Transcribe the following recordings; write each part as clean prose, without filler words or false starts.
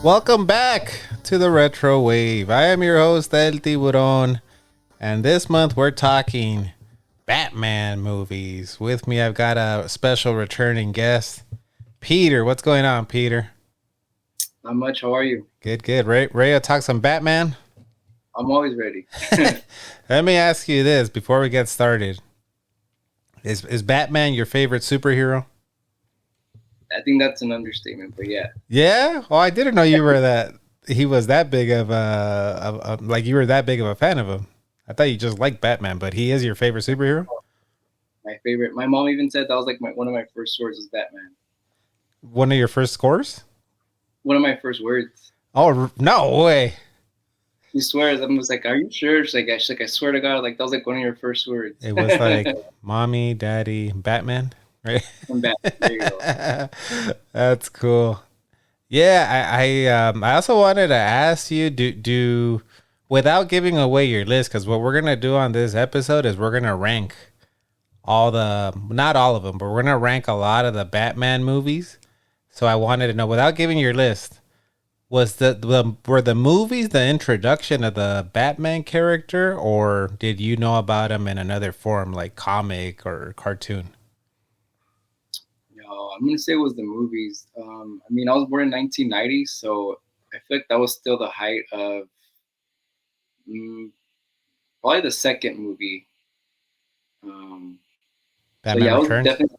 Welcome back to the Retro Wave. I am your host, El Tiburon, and this month we're talking Batman movies. With me, I've got a special returning guest, Peter. What's going on, Peter? Not much. How are you? Good, good. Ready to talk some Batman? I'm always ready. Let me ask you this before we get started. Is Batman your favorite superhero? I think that's an understatement, but yeah. Yeah? Oh, I didn't know you were that. He was that big of like you were that big of a fan of him. I thought you just liked Batman, but he is your favorite superhero? My favorite. My mom even said that was like one of my first words was Batman. One of your first scores? One of my first words. Oh, no way. She swears. I'm just like, are you sure? She's like, I swear to God, like that was like one of your first words. It was like mommy, daddy, Batman, right? Batman. There you go. That's cool. Yeah, I also wanted to ask you, do without giving away your list, because what we're gonna do on this episode is we're gonna rank not all of them, but we're gonna rank a lot of the Batman movies. So I wanted to know, without giving your list, was were the movies the introduction of the Batman character, or did you know about him in another form like comic or cartoon? No, I'm gonna say it was the movies. I mean, I was born in 1990, so I feel like that was still the height of probably the second movie. So Batman yeah, I was Returns? definitely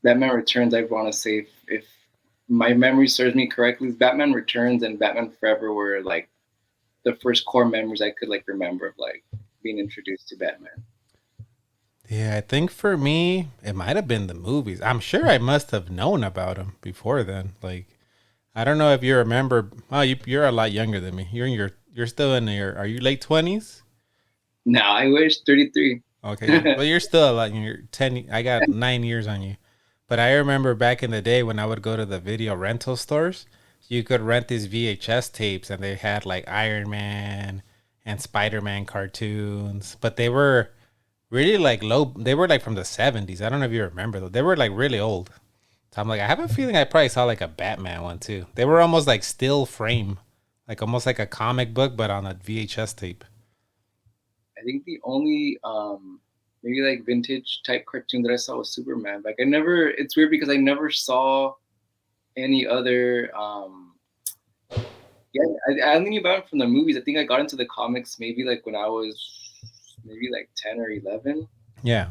Batman Returns. I want to say if my memory serves me correctly, Batman Returns and Batman Forever were like the first core memories I could like remember of like being introduced to Batman. Yeah, I think for me, it might have been the movies. I'm sure I must have known about him before then. Like, I don't know if you remember. Oh, you're a lot younger than me. You're still in your. Are you late 20s? No, I wish 33. Okay, well, you're still a lot. You're 10. I got 9 years on you. But I remember back in the day when I would go to the video rental stores, you could rent these VHS tapes, and they had like Iron Man and Spider Man cartoons, but they were really like low. They were like from the 70s. I don't know if you remember though. They were like really old. So I'm like, I have a feeling I probably saw like a Batman one too. They were almost like still frame, like almost like a comic book, but on a VHS tape. I think the only maybe like vintage type cartoon that I saw was Superman. Like I never. It's weird because I never saw any other. Yeah, I only knew about it from the movies. I think I got into the comics maybe like when I was maybe like 10 or 11. Yeah,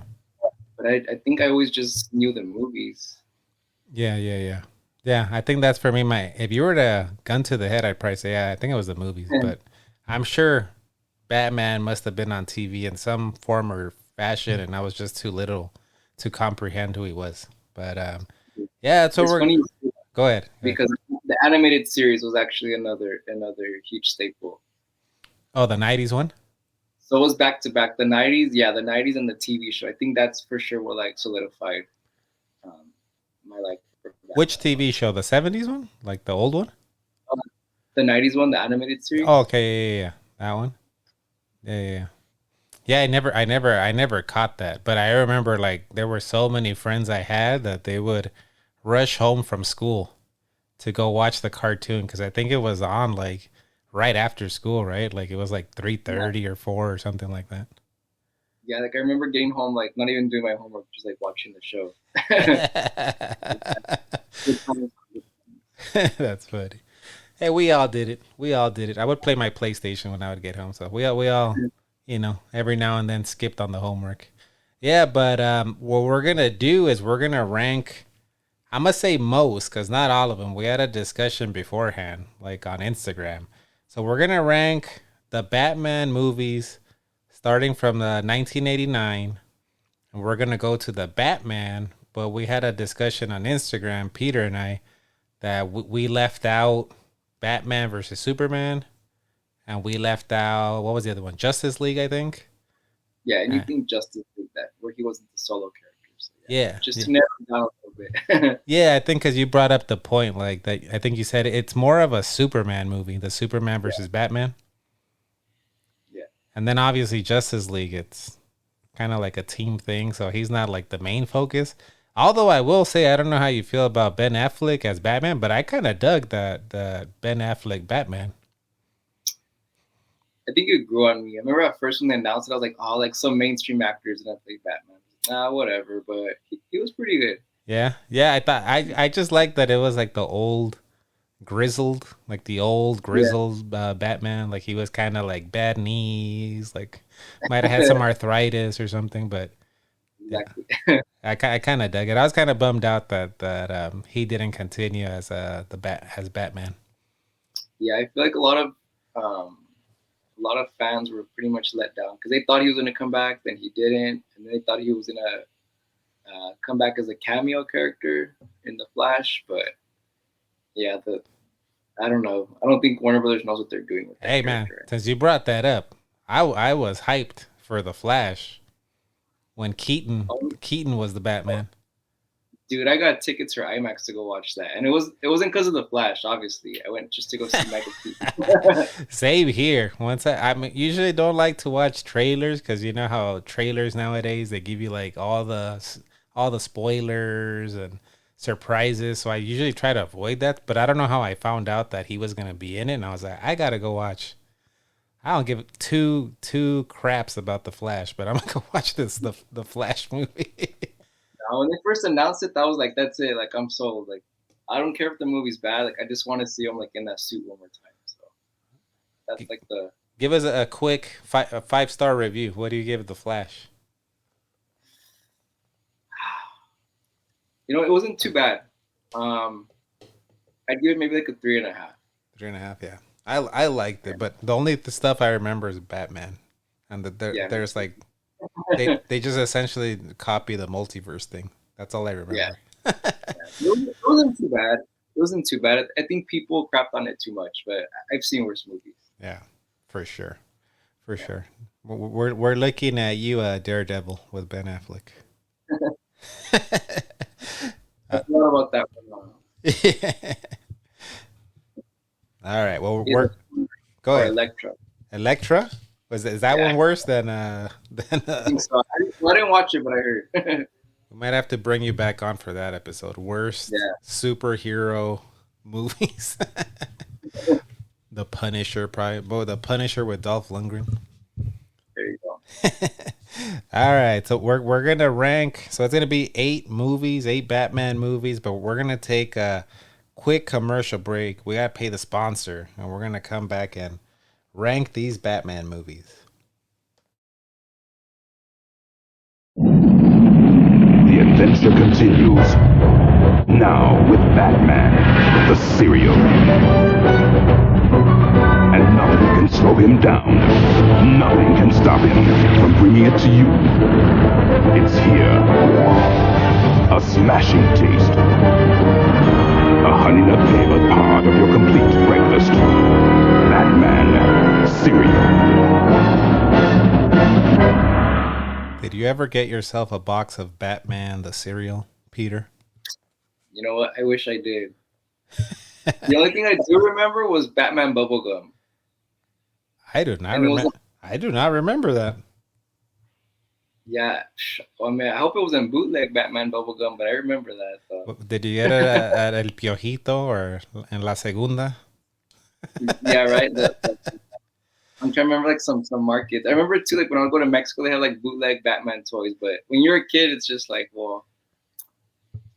But I think I always just knew the movies. yeah. I think that's for me. My if you were to gun to the head, I'd probably say yeah. I think it was the movies, but I'm sure Batman must have been on TV in some form or fashion, and I was just too little to comprehend who he was. But yeah, so It's we're funny go ahead. because the animated series was actually another huge staple. Oh, the '90s one. So it was back to back. The 90s, yeah, the 90s and the TV show. I think that's for sure what like solidified um, my like for Which Batman. TV show? The '70s one, like the old one? Um, the 90s one, the animated Oh, series. okay, yeah. That one. Yeah. Yeah, I never caught that, but I remember like there were so many friends I had that they would rush home from school to go watch the cartoon because I think it was on like right after school, right? Like it was like three Yeah, thirty or four or something like that. yeah. Like I remember getting home, like not even doing my homework, just like watching the show. Good times. That's funny. Hey, we all did it. We all did it. I would play my PlayStation when I would get home, so we all, every now and then skipped on the homework. Yeah, but what we're gonna do is we're gonna rank. I'm gonna say most because not all of them. We had a discussion beforehand, like on Instagram. So we're gonna rank the Batman movies starting from the 1989, and we're gonna go to the Batman. But we had a discussion on Instagram, Peter and I, that we left out Batman versus Superman, and we left out what was the other one? Justice League, I think. Yeah, Uh, anything Justice League that where he wasn't the solo character. So yeah, yeah, just yeah, to narrow it down a little bit. yeah. I think because you brought up the point, like that. I think you said it's more of a Superman movie, the Superman Yeah, versus Batman, yeah. and then obviously Justice League. It's kind of like a team thing, so he's not like the main focus. Although I will say I don't know how you feel about Ben Affleck as Batman, but I kind of dug that Ben Affleck Batman. I think it grew on me. I remember at first when they announced it, I was like, oh, like some mainstream actors gonna play Batman. Nah, whatever. But he was pretty good. Yeah, yeah. I thought I just liked that it was like the old grizzled, like the old Yeah, grizzled Batman. Like he was kind of like bad knees, like might have had some arthritis or something. But yeah, exactly. I kind of dug it. I was kind of bummed out that he didn't continue as as Batman. Yeah, I feel like a lot of fans were pretty much let down because they thought he was gonna come back, then he didn't, and then they thought he was gonna come back as a cameo character in the Flash. But yeah, the I don't know. I don't think Warner Brothers knows what they're doing with that Hey man, character. since you brought that up, I was hyped for the Flash when Um, Keaton was the Batman. Dude, I got tickets for IMAX to go watch that, and it wasn't because of the Flash. Obviously, I went just to go see Michael Keaton. Same here. Once I mean, usually don't like to watch trailers because you know how trailers nowadays they give you like all the spoilers and surprises. So I usually try to avoid that. But I don't know how I found out that he was gonna be in it, and I was like, I gotta go watch. I don't give two craps about the Flash, but I'm gonna go watch the Flash movie. Now, when they first announced it, that was like, that's it. Like, I'm sold. Like, I don't care if the movie's bad. Like, I just want to see him like in that suit one more time. So that's like the Give us a quick a 5-star review. What do you give the Flash? it wasn't too bad. Um, I'd give it maybe like a 3.5. 3.5. Yeah, I liked it, but the only stuff I remember is Batman, and Yeah, me there's too. like they just essentially copy the multiverse thing. That's all I Yeah, remember. it wasn't too bad. It wasn't too bad. I think people crapped on it too much, but I've seen worse movies. Yeah, for sure, for Yeah. sure. We're looking at you, Daredevil with Ben Affleck. I uh, forgot about that one. all right. Well, we're Either go or ahead. Electra. Electra is that Yeah, one worse than I think so. I didn't watch it, but I heard. We might have to bring you back on for that episode. Worst Yeah, superhero movies. The Punisher, probably. Boy, The Punisher with Dolph Lundgren. there you go. All right, so we're gonna rank. So it's gonna be 8 movies, 8 Batman movies, but we're gonna take a quick commercial break. We gotta pay the sponsor, and we're gonna come back and rank these Batman movies. The adventure continues. Now with Batman, the serial. And nothing can slow him down. Nothing can stop him from bringing it to you. It's here. A smashing taste. A honey nut flavored part of your complete breakfast. Batman cereal. Did you ever get yourself a box of Batman the cereal, Peter? You know what? I wish I did. The only thing I do remember was Batman Bubblegum. I do not And it was remember. I do not remember that. Yeah, I mean, I hope it was in bootleg Batman Bubblegum, but I remember that. So. Did you get it at El Piojito or en La Segunda? Yeah, right. I'm trying to remember like some markets. I remember too, like when I would go to Mexico, they had like bootleg Batman toys. But when you're a kid, it's just like, well,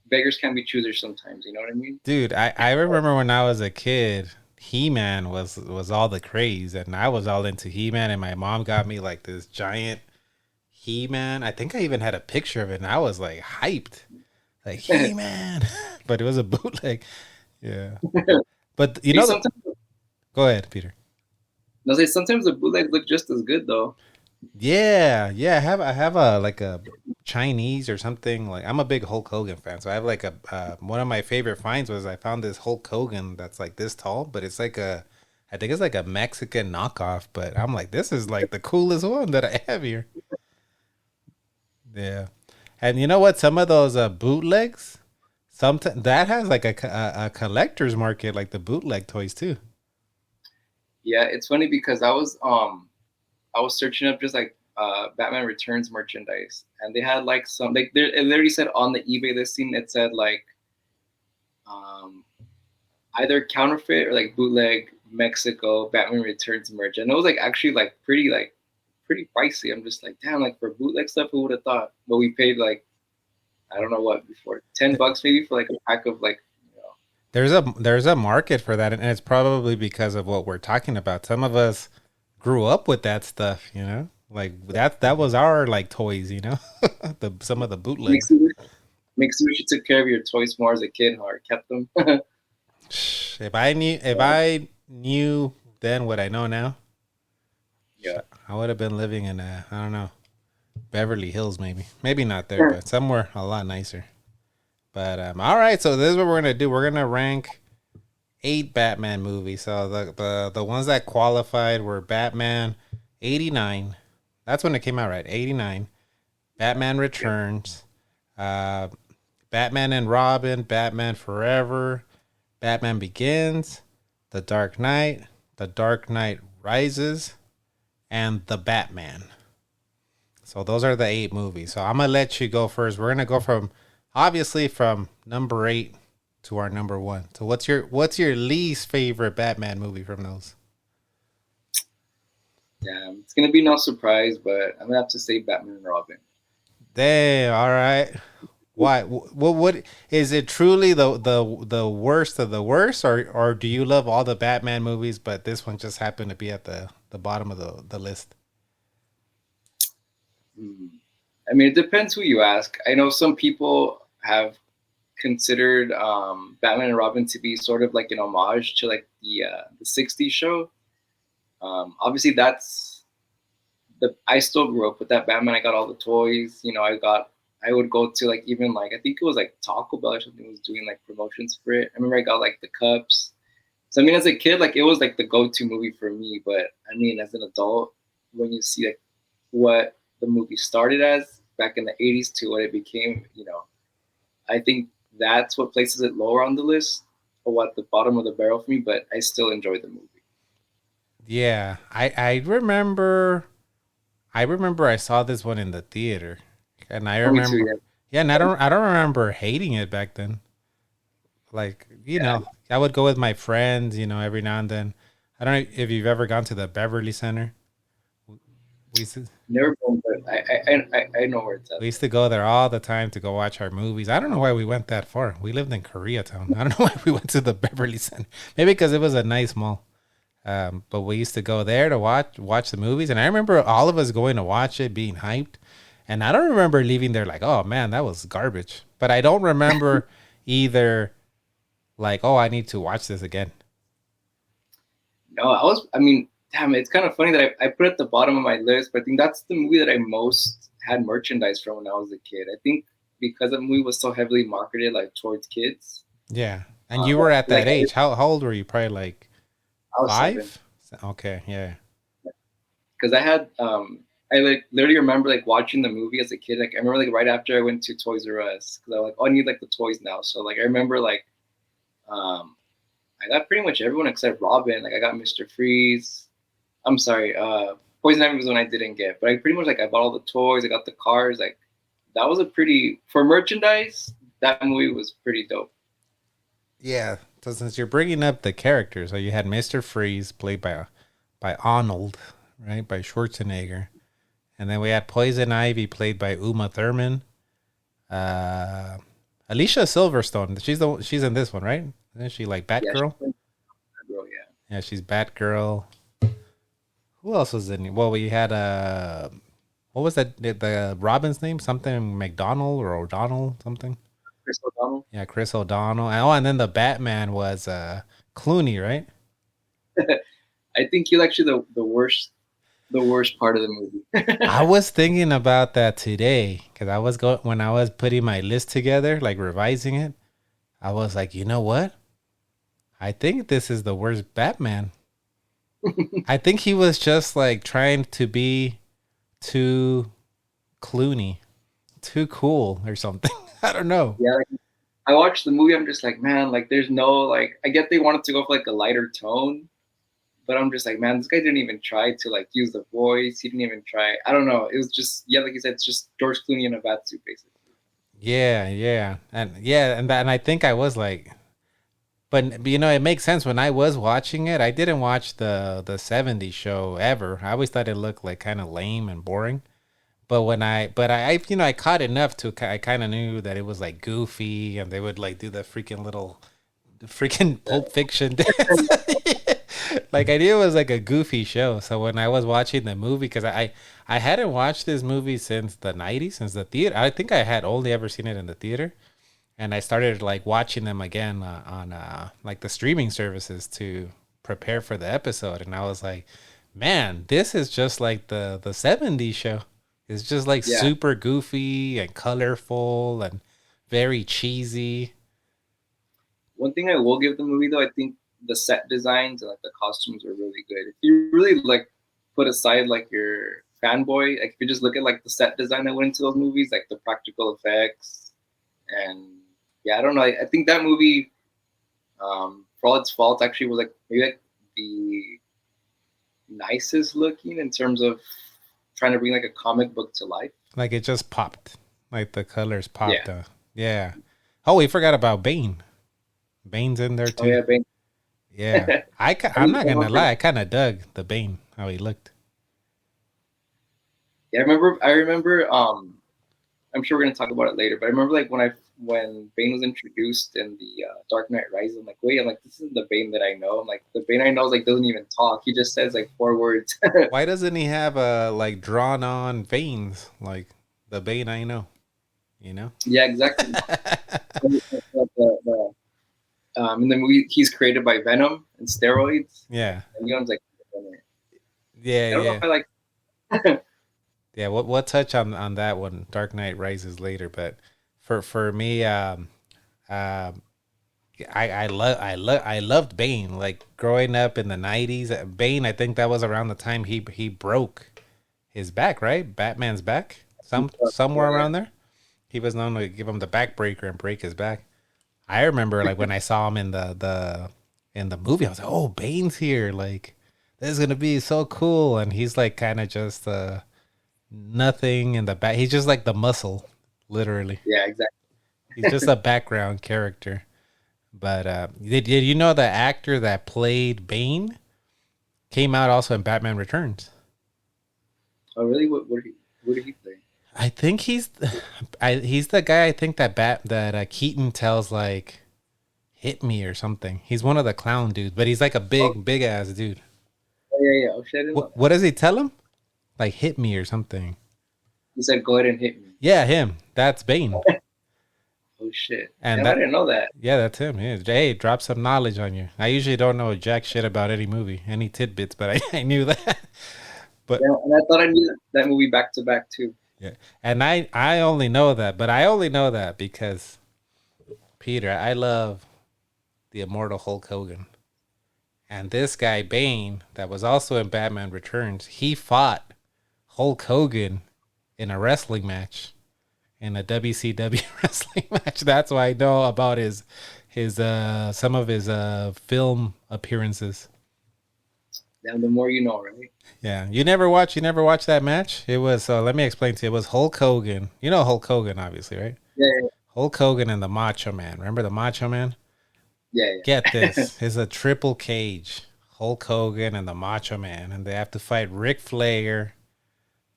beggars can be choosers sometimes. You know what I mean? Dude, I remember when I was a kid, He-Man was all the craze, and I was all into He-Man, and my mom got me like this giant He-Man. I think I even had a picture of it, and I was like hyped, like He-Man, but it was a bootleg. Yeah, but you Hey, know, sometimes, go ahead, Peter. no, say sometimes the bootlegs look just as good though. Yeah, yeah. I have a like a Chinese or something. Like I'm a big Hulk Hogan fan, so I have like a one of my favorite finds was I found this Hulk Hogan that's like this tall, but it's like I think it's like a Mexican knockoff. But I'm like, this is like the coolest one that I have here. Yeah, and you know what? Some of those bootlegs, sometimes that has like a collector's market, like the bootleg toys too. Yeah, it's funny because I was searching up just like Batman Returns merchandise, and they had like some like it literally said on the eBay listing, it said like um, either counterfeit or like bootleg Mexico Batman Returns merch, and it was like actually like pretty pricey. I'm just like, damn, like for bootleg stuff, who would have thought? But we paid like I don't know what before, $10 maybe for like a pack of like. There's a market for that, and it's probably because of what we're talking about. Some of us grew up with that stuff, you know, like that was our like toys, you know, some of the bootlegs. Makes you wish you took care of your toys more as a kid, or kept them. If I knew then what I know now, yeah, I would have been living in I don't know, Beverly Hills, maybe not there, but somewhere a lot nicer. But all right, so this is what we're gonna do. We're gonna rank 8 Batman movies. So the ones that qualified were Batman 89. That's when it came out, right? 89. Batman Returns, Batman and Robin, Batman Forever, Batman Begins, The Dark Knight Rises, and The Batman. So those are the 8 movies. So I'm gonna let you go first. We're gonna go from number 8 to our number 1. So what's your least favorite Batman movie from those? Damn, it's gonna be no surprise, but I'm gonna have to say Batman and Robin. Damn, all right. Why? What is it? Truly the worst of the worst, or do you love all the Batman movies, but this one just happened to be at the bottom of the list? I mean, it depends who you ask. I know some people have considered Batman and Robin to be sort of like an homage to like the '60s show. Obviously, I still grew up with that Batman. I got all the toys. You know, I would go to like even like I think it was like Taco Bell or something was doing like promotions for it. I remember I got like the cups. So I mean, as a kid, like it was like the go-to movie for me. But I mean, as an adult, when you see like what the movie started as back in the '80s to what it became, you know, I think that's what places it lower on the list or at the bottom of the barrel for me. But I still enjoy the movie. Yeah, I remember I saw this one in the theater, and I remember, Me too, yeah, and I don't remember hating it back then. Like, you know, I would go with my friends, you know, every now and then. I don't know if you've ever gone to the Beverly Center. Never been, but I know where it's at. We used to go there all the time to go watch our movies. I don't know why we went that far. We lived in Koreatown. I don't know why we went to the Beverly Center. Maybe because it was a nice mall. But we used to go there to watch the movies. And I remember all of us going to watch it, being hyped. And I don't remember leaving there like, oh, man, that was garbage. But I don't remember either like, oh, I need to watch this again. No, I mean, damn, it's kind of funny that I put it at the bottom of my list, but I think that's the movie that I most had merchandise from when I was a kid. I think because the movie was so heavily marketed like towards kids. Yeah. And you were at that like, age. How old were you? Probably like I was 5? 7. Okay, yeah. Because I had I like literally remember like watching the movie as a kid. Like I remember like right after I went to Toys R Us because I was like, oh, I need like the toys now. So like I remember like I got pretty much everyone except Robin. Like I got Mr. Freeze. I'm sorry, Poison Ivy was one I didn't get, but I pretty much like I bought all the toys. I got the cars. Like that was for merchandise. That movie was pretty dope. Yeah. So since you're bringing up the characters, so you had Mr. Freeze played by Arnold, right, by Schwarzenegger, and then we had Poison Ivy played by Uma Thurman. Alicia Silverstone, she's in this one, right? Isn't she like Batgirl? Yeah, yeah, she's Batgirl. Who else was in it? Well, we had what was that? The Robin's name? Something McDonald or O'Donnell? Something. Chris O'Donnell. Yeah, Chris O'Donnell. And then the Batman was Clooney, right? I think he's actually the worst part of the movie. I was thinking about that today because when I was putting my list together, like revising it. I was like, you know what? I think this is the worst Batman. I think he was just like trying to be too Clooney, too cool or something. I don't know. Yeah, like, I watched the movie. I'm just like, man, like there's no like. I get they wanted to go for like a lighter tone, but I'm just like, man, this guy didn't even try to like use the voice. He didn't even try. I don't know. It was just, yeah, like you said, it's just George Clooney in a bat suit, basically. And I think I was like, but you know, it makes sense. When I was watching it, I didn't watch the '70s show ever. I always thought it looked like kind of lame and boring. But I you know, I caught enough to, I kind of knew that it was like goofy, and they would like do the freaking Pulp Fiction dance. Like I knew it was like a goofy show. So when I was watching the movie, because I hadn't watched this movie since the '90s, since the theater. I think I had only ever seen it in the theater, and I started like watching them again on like the streaming services to prepare for the episode. And I was like, man, this is just like the '70s show. It's just like super goofy and colorful and very cheesy. One thing I will give the movie, though, I think the set designs and like the costumes are really good. If you really like put aside like your fanboy, like if you just look at like the set design that went into those movies, like the practical effects, and I don't know. I think that movie, for all its faults, actually was like maybe like the nicest looking in terms of trying to bring like a comic book to life. Like it just popped. Like the colors popped. Yeah. Oh, we forgot about Bane. Bane's in there too. Oh yeah, Bane. Yeah. I'm not gonna lie, I kind of dug the Bane, how he looked. Yeah, I remember. I'm sure we're gonna talk about it later, but I remember like when Bane was introduced in the Dark Knight Rises. I'm like, wait, this isn't the Bane that I know. I'm like, the Bane I know is like doesn't even talk. He just says like 4 words. Why doesn't he have like drawn on veins like the Bane I know? You know? Yeah, exactly. In the movie, he's created by Venom and steroids. Yeah. And Leon's like, yeah, I don't know if I like. Yeah, we'll touch on that one, Dark Knight Rises, later. But for me, I loved Bane. Like growing up in the '90s, Bane. I think that was around the time he broke his back, right? Batman's back, somewhere around there. He was known to give him the backbreaker and break his back. I remember like when I saw him in the movie, I was like, oh, Bane's here. Like this is gonna be so cool. And he's like kind of just nothing in the back. He's just like the muscle, literally. Yeah, exactly. He's just a background character. But did you know the actor that played Bane came out also in Batman Returns? Oh, really? What did he play? I think he's the guy. I think that Keaton tells like, hit me or something. He's one of the clown dudes, but he's like a big ass dude. Oh yeah. Oh shit! What does he tell him? Like hit me or something. He said, "Go ahead and hit me." Yeah, him. That's Bane. Oh shit! And I didn't know that. Yeah, that's him. Yeah. Hey, drop some knowledge on you. I usually don't know jack shit about any movie, any tidbits, but I knew that. But yeah, and I thought I knew that movie back to back too. Yeah, and I only know that, but I only know that because Peter, I love the immortal Hulk Hogan, and this guy Bane that was also in Batman Returns. He fought Hulk Hogan in a wrestling match, in a WCW wrestling match. That's why I know about his some of his film appearances. Now the more you know, right? Yeah, you never watched that match? It was let me explain to you. It was Hulk Hogan. You know Hulk Hogan, obviously, right? Yeah. Hulk Hogan and the Macho Man. Remember the Macho Man? Yeah. Get this. It's a triple cage. Hulk Hogan and the Macho Man, and they have to fight Ric Flair,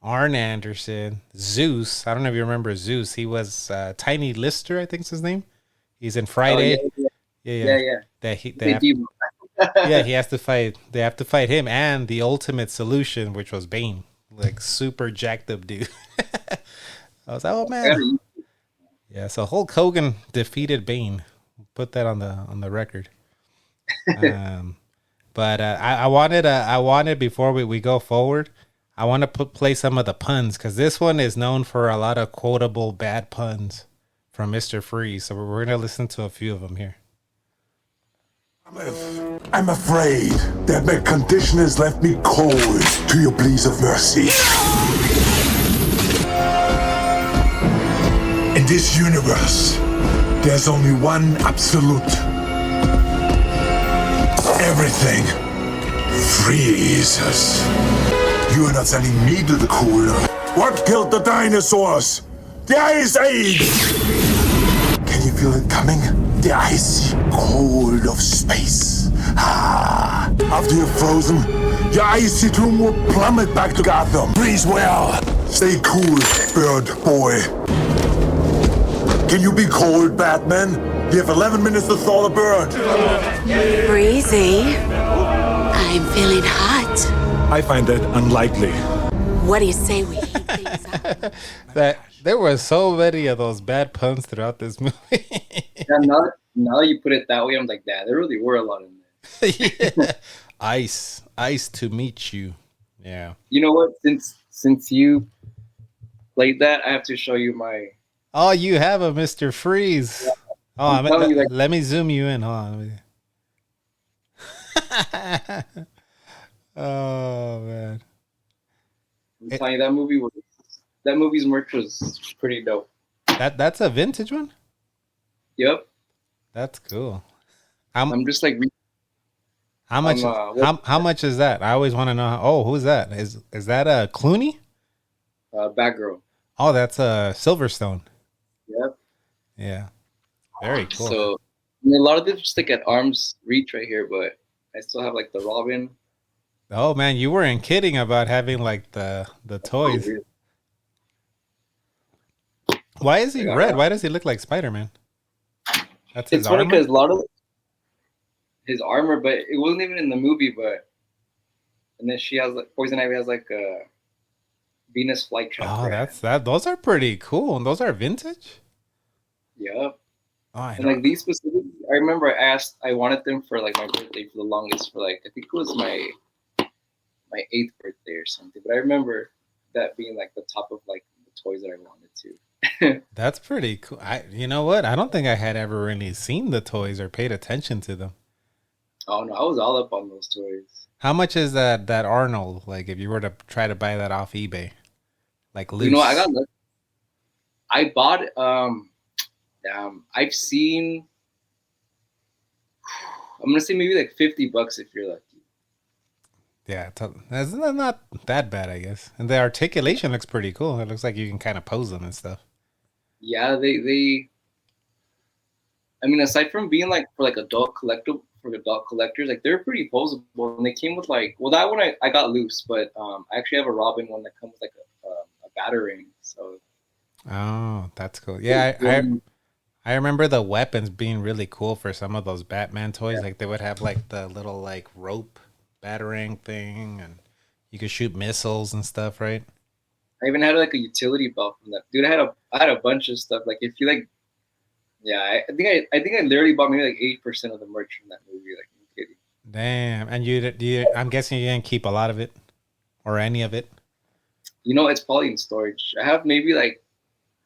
Arn Anderson, Zeus. I don't know if you remember Zeus. He was Tiny Lister, I think's his name. He's in Friday. Oh, yeah. He has to fight. They have to fight him and the Ultimate Solution, which was Bane, like super jacked up dude. I was like, oh man. Yeah, so Hulk Hogan defeated Bane. Put that on the record. But I wanted before we go forward, I want to play some of the puns because this one is known for a lot of quotable bad puns from Mr. Freeze. So we're gonna listen to a few of them here. I'm afraid that my condition has left me cold to your pleas of mercy. In this universe, there's only one absolute. Everything Freezes. You are not sending me to the cooler. What killed the dinosaurs? The Ice Age! Can you feel it coming? The icy cold of space. Ah! After you're frozen, your icy tomb will plummet back to Gotham. Freeze well. Stay cool, bird boy. Can you be cold, Batman? You have 11 minutes to thaw the bird. Breezy. I'm feeling hot. I find that unlikely. What do you say we heat things up? That there were so many of those bad puns throughout this movie. Yeah, now that you put it that way, I'm like, yeah, there really were a lot in there. Yeah. Ice to meet you. Yeah. You know what? Since you played that, I have to show you my. Oh, you have a Mr. Freeze. Yeah. Oh, I'm telling you, like, let me zoom you in. Hold on. Oh man. I'm telling you, that movie's merch was pretty dope. That's a vintage one? Yep. That's cool. I'm just like. How much? How much is that? I always want to know. Oh, who's that? Is that a Clooney? Batgirl. Oh, that's a Silverstone. Yep. Yeah. Very cool. So I mean, a lot of them just like at arm's reach right here, but I still have like the Robin. Oh man, you weren't kidding about having like the toys. Why is he red? Why does he look like Spider-Man? That's his It's funny armor. because a lot of his armor, but it wasn't even in the movie. But and then she has like Poison Ivy has like a Venus flytrap. Oh, that's that. Those are pretty cool, and those are vintage. Yep. Oh, I And know. like these specific, I remember I wanted them for like my birthday for the longest, for like I think it was my 8th birthday or something. But I remember that being like the top of like the toys that I wanted to. That's pretty cool. You know what? I don't think I had ever really seen the toys or paid attention to them. Oh no, I was all up on those toys. How much is that Arnold? Like, if you were to try to buy that off eBay, like loose. You know, I bought I've seen. I'm gonna say maybe like $50 if you're lucky. Yeah, that's not that bad, I guess. And the articulation looks pretty cool. It looks like you can kind of pose them and stuff. Yeah, they. I mean, aside from being like for adult collectors, like they're pretty posable, and they came with like, well, that one I got loose, but I actually have a Robin one that comes with like a batarang. So. Oh, that's cool. Yeah, I remember the weapons being really cool for some of those Batman toys. Yeah. Like they would have like the little like rope batarang thing, and you could shoot missiles and stuff, right? I even had like a utility belt from that. Dude, I had a bunch of stuff. Like if you like, yeah, I think I literally bought maybe like 8% of the merch from that movie. Like, I'm kidding. Damn, and you I'm guessing you didn't keep a lot of it, or any of it. You know, it's probably in storage. I have maybe like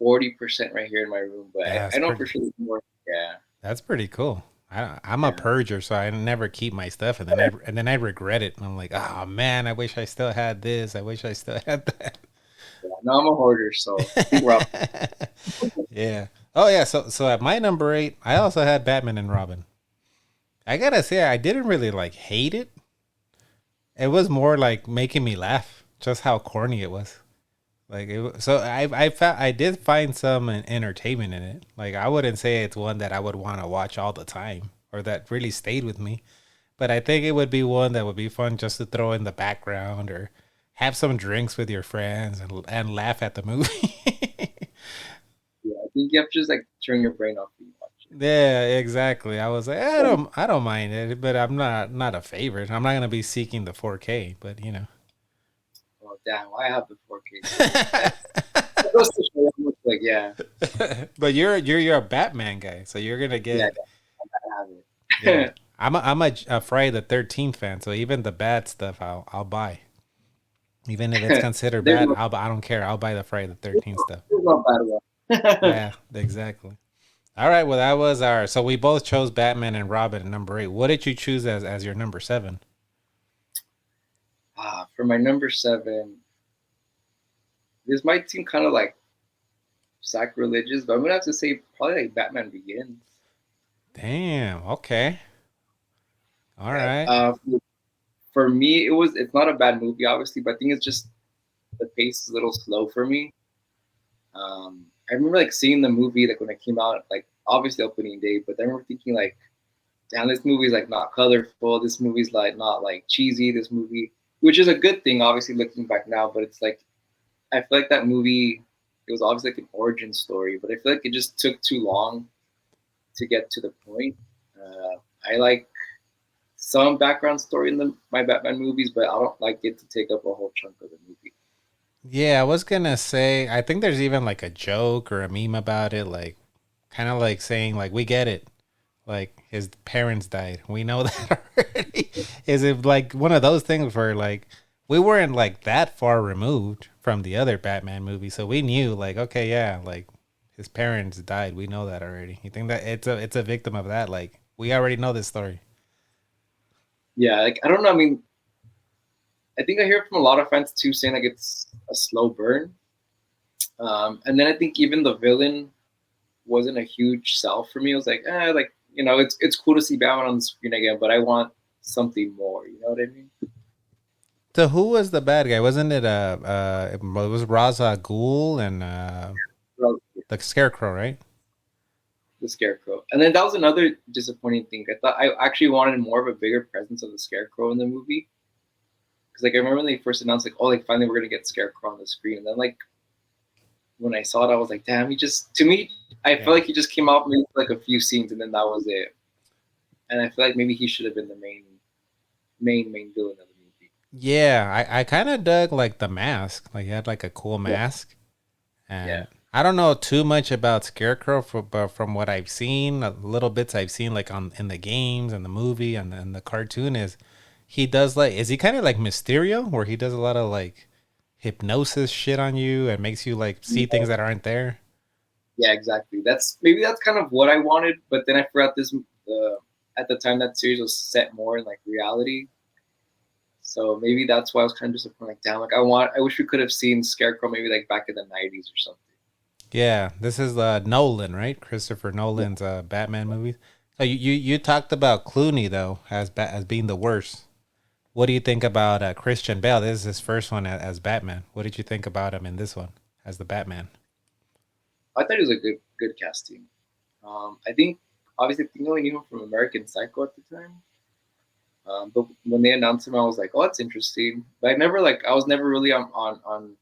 40% right here in my room, but yeah, I know for sure there's more. Yeah, that's pretty cool. I'm a purger, so I never keep my stuff, and then I regret it. And I'm like, oh man, I wish I still had this. I wish I still had that. Yeah, no, I'm a hoarder, so I think we're up. Yeah. Oh yeah. So at my number 8, I also had Batman and Robin. I gotta say, I didn't really like hate it. It was more like making me laugh, just how corny it was. Like so I did find some entertainment in it. Like I wouldn't say it's one that I would want to watch all the time or that really stayed with me, but I think it would be one that would be fun just to throw in the background or have some drinks with your friends and laugh at the movie. Yeah, I think you have to just like turn your brain off when you watch it. Yeah, exactly. I was like, I don't mind it, but I'm not a favorite. I'm not gonna be seeking the 4K, but you know. Oh damn! I have the 4K. Like, yeah. But you're a Batman guy, so you're gonna get. Yeah, I have it. Yeah. I'm a Friday the 13th fan, so even the bad stuff I'll buy. Even if it's considered bad, I don't care. I'll buy the Friday the 13th stuff. Yeah, exactly. All right, well that was so we both chose Batman and Robin at number 8. What did you choose as your number 7? For my number 7, this might seem kind of like sacrilegious, but I'm gonna have to say probably like Batman Begins. Damn. Okay. All right. for me, it's not a bad movie, obviously, but I think it's just the pace is a little slow for me. I remember like seeing the movie like when it came out, like obviously opening day, but I remember thinking like, damn, this movie's like not colorful. This movie's like not like cheesy. This movie, which is a good thing, obviously looking back now, but it's like I feel like that movie, it was obviously like an origin story, but I feel like it just took too long to get to the point. I like some background story in my Batman movies, but I don't like it to take up a whole chunk of the movie. Yeah, I was gonna say, I think there's even like a joke or a meme about it, like kind of like saying like we get it, like his parents died, we know that already. Is it like one of those things where like we weren't like that far removed from the other Batman movie, so we knew like okay, yeah, like his parents died, we know that already. You think that it's a victim of that? Like we already know this story. Yeah, like I don't know. I mean, I think I hear from a lot of fans too saying like it's a slow burn. And then I think even the villain wasn't a huge sell for me. I was like, like it's cool to see Batman on the screen again, but I want something more. You know what I mean? So who was the bad guy? Wasn't it it was Ra's al Ghul and Well, the Scarecrow, right? the Scarecrow, and then that was another disappointing thing. I thought I actually wanted more of a bigger presence of the Scarecrow in the movie. Because like I remember when they first announced like, oh, like finally we're gonna get Scarecrow on the screen, and then like when I saw it, I was like, damn, he just to me, I feel like he just came out maybe like a few scenes, and then that was it. And I feel like maybe he should have been the main villain of the movie. Yeah, I kind of dug like the mask. Like he had like a cool mask, and I don't know too much about Scarecrow, but from what I've seen, little bits I've seen like in the games and the movie and the cartoon is. He does like, is he kind of like Mysterio, where he does a lot of like hypnosis shit on you and makes you like see things that aren't there? Yeah, exactly. That's kind of what I wanted, but then I forgot this. At the time, that series was set more in like reality, so maybe that's why I was kind of disappointed. Like, damn, like I wish we could have seen Scarecrow maybe like back in the '90s or something. Yeah, this is Nolan, right? Christopher Nolan's Batman movies. So you talked about Clooney though as being the worst. What do you think about Christian Bale? This is his first one as Batman. What did you think about him in this one as the Batman? I thought it was a good casting. I think obviously I think I only knew him from American Psycho at the time. But when they announced him, I was like, oh, that's interesting. But I was never really on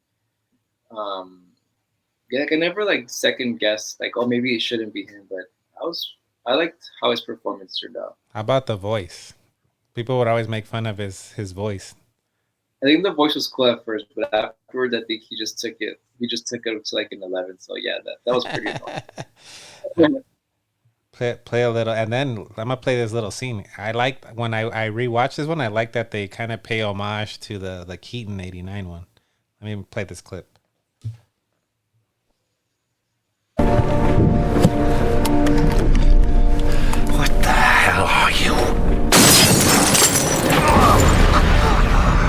like I never like second guessed like, oh, maybe it shouldn't be him. But I liked how his performance turned out. How about the voice? People would always make fun of his voice. I think the voice was cool at first, but afterwards, I think he just took it. He just took it to like an 11. So yeah, that was pretty fun. Play a little, and then I'm gonna play this little scene. I like when I rewatch this one. I like that they kind of pay homage to the Keaton '89 one. Let me play this clip. What the hell are you?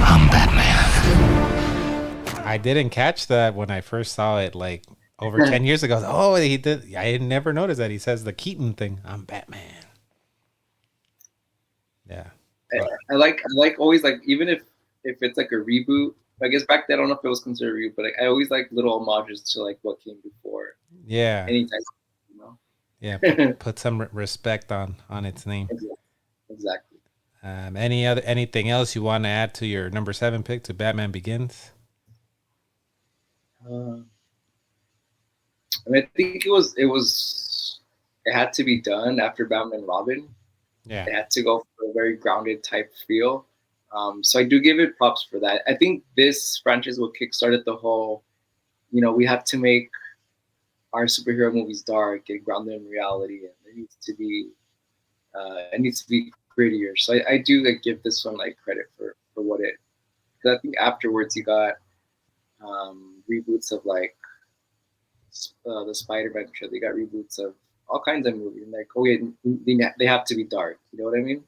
I'm Batman. I didn't catch that when I first saw it, like over 10 years ago. Oh, he did. I had never noticed that. He says the Keaton thing. I'm Batman. Yeah. I like always like even if it's like a reboot. I guess back then I don't know if it was considered a reboot, but like, I always like little homages to like what came before. Yeah. Anytime, Yeah. Put some respect on its name. Exactly. Anything else you want to add to your number 7 pick to Batman Begins? I think it had to be done after Batman and Robin. Yeah. It had to go for a very grounded type feel. So I do give it props for that. I think this franchise will kickstarted the whole, we have to make our superhero movies dark and grounded in reality, and it needs to be grittier. So I do like give this one like credit for what it. Because I think afterwards you got reboots of like the Spider-Man show. They got reboots of all kinds of movies. Like, they have to be dark. You know what I mean?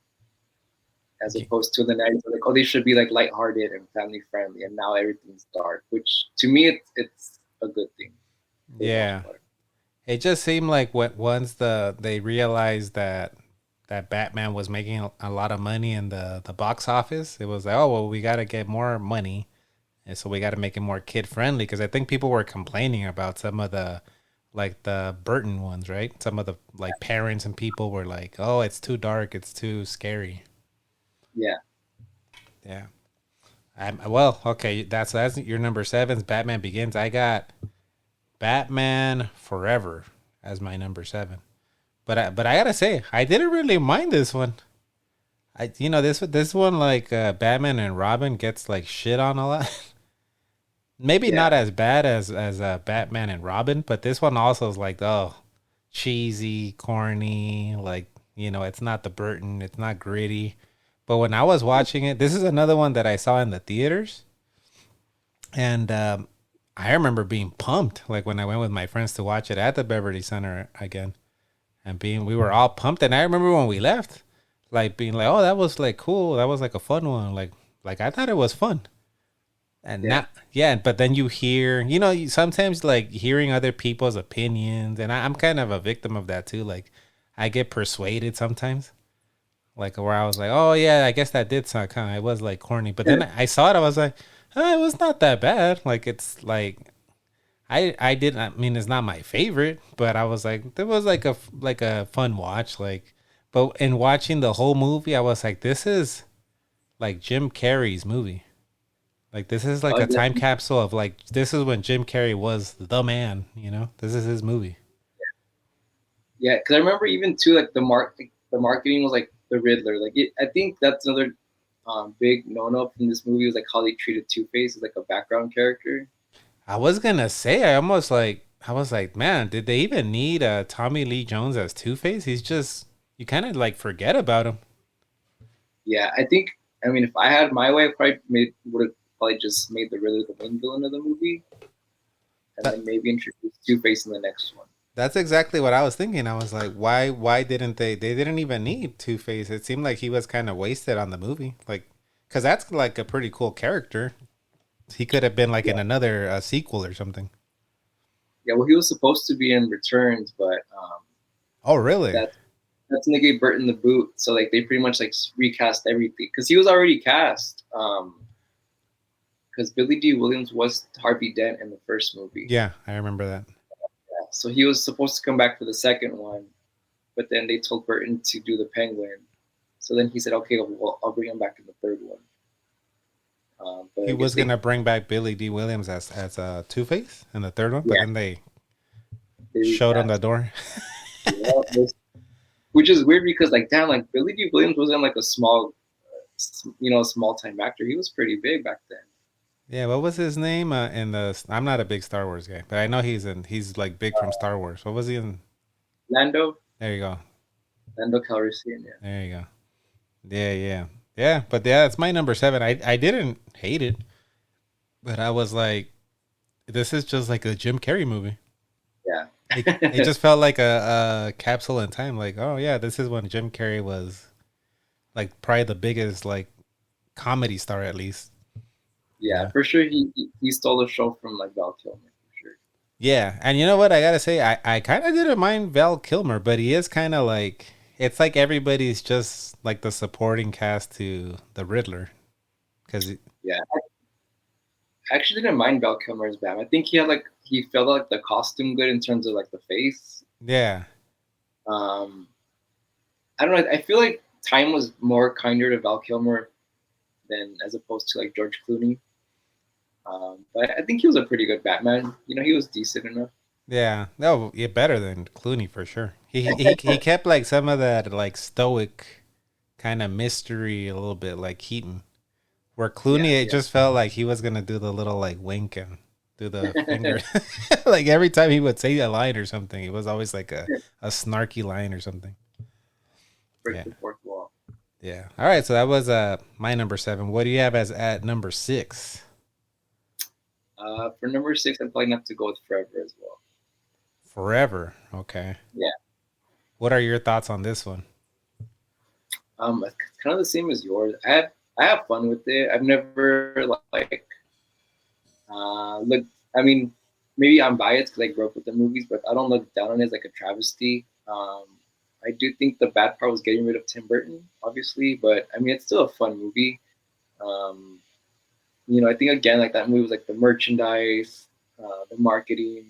As opposed to the 90s, like, they should be like lighthearted and family friendly, and now everything's dark. Which to me, it's a good thing. Yeah, it just seemed like once they realized that that Batman was making a lot of money in the box office. It was like, oh well, we got to get more money, and so we got to make it more kid friendly because I think people were complaining about some of the like the Burton ones, right? Some of the like parents and people were like, oh, it's too dark, it's too scary. Yeah. Yeah. Well, okay, that's your number seven's Batman Begins. I got Batman Forever as my number seven. But I gotta say, I didn't really mind this one. This one like Batman and Robin gets like shit on a lot. Maybe Yeah. not as bad as Batman and Robin, but this one also is like cheesy, corny. Like it's not the Burton, it's not gritty. But when I was watching it, this is another one that I saw in the theaters, and I remember being pumped. Like when I went with my friends to watch it at the Beverly Center again, and we were all pumped. And I remember when we left, like being like, "Oh, that was like cool. That was like a fun one. Like I thought it was fun." And Yeah. not yeah, but then you hear, sometimes like hearing other people's opinions, and I'm kind of a victim of that too. Like I get persuaded sometimes, like where I was like, "Oh yeah, I guess that did sound kind of it was like corny," but then I saw it, I was like, "Oh, it was not that bad." Like it's like I didn't. I mean, it's not my favorite, but I was like, it was like a fun watch. Like, but in watching the whole movie, I was like, this is like Jim Carrey's movie. Like this is like Oh, a yeah. time capsule of like this is when Jim Carrey was the man. This is his movie. Yeah, because I remember even too, like the marketing was like the Riddler. I think that's another big no-no from this movie was like how they treated Two Face as like a background character. I was gonna say, I was like, man, did they even need Tommy Lee Jones as Two Face? He's just you kind of like forget about him. Yeah, I think. I mean, if I had my way, I probably would have probably just made the Riddler the main villain of the movie, and That, then maybe introduce Two Face in the next one. that's exactly what I was thinking. I was like, why didn't they didn't even need Two Face? It seemed like he was kind of wasted on the movie, like because that's like a pretty cool character. He could have been like in another sequel or something. Yeah, well, he was supposed to be in Returns, but Oh, really? that that's when they gave Burton the boot. So like they pretty much like recast everything because he was already cast. Because Billy D. Williams was Harvey Dent in the first movie. Yeah, I remember that. Yeah, so he was supposed to come back for the second one, but then they told Burton to do the Penguin. So then he said, "Okay, well, I'll bring him back in the third one." But I He guess was gonna bring back Billy D. Williams as Two Face in the third one, but Yeah. then they they showed on the recast door. it. Which is weird because like damn, like Billy D. Williams wasn't like a small time actor. He was pretty big back then. Yeah, what was his name in the? I'm not a big Star Wars guy, but I know he's like big from Star Wars. What was he in? Lando There you go. Calrissian, yeah. There you go. Yeah. But yeah, it's my number seven. I didn't hate it, but I was like, this is just like a Jim Carrey movie. Yeah. It just felt like a capsule in time. Like, oh yeah, this is when Jim Carrey was like probably the biggest like comedy star at least. Yeah, for sure. He stole the show from like Val Kilmer for sure. Yeah, and you know what? I gotta say, I kind of didn't mind Val Kilmer, but he is kind of like it's like everybody's just like the supporting cast to the Riddler, because Yeah, I actually didn't mind Val Kilmer as Batman. I think he felt like the costume good in terms of like the face. yeah, Um, I don't know. I feel like time was more kinder to Val Kilmer than as opposed to like George Clooney. But I think he was a pretty good Batman. He was decent enough. yeah, no, yeah, better than Clooney for sure. He kept like some of that like stoic kind of mystery a little bit like Keaton, where Clooney it just felt like he was gonna do the little like wink and do the finger, like every time he would say a line or something, it was always like a snarky line or something. Break Yeah. the fourth wall. Yeah. All right. So that was my number seven. What do you have as at number six? For number 6, I'm probably gonna have to go with Forever as well. Forever. Okay. Yeah. What are your thoughts on this one? It's kind of the same as yours. I have fun with it. I've never like look. I mean, maybe I'm biased because I grew up with the movies, but I don't look down on it as like a travesty. I do think the bad part was getting rid of Tim Burton, obviously, but I mean, it's still a fun movie. Um, I think again, like that movie was like the merchandise, the marketing.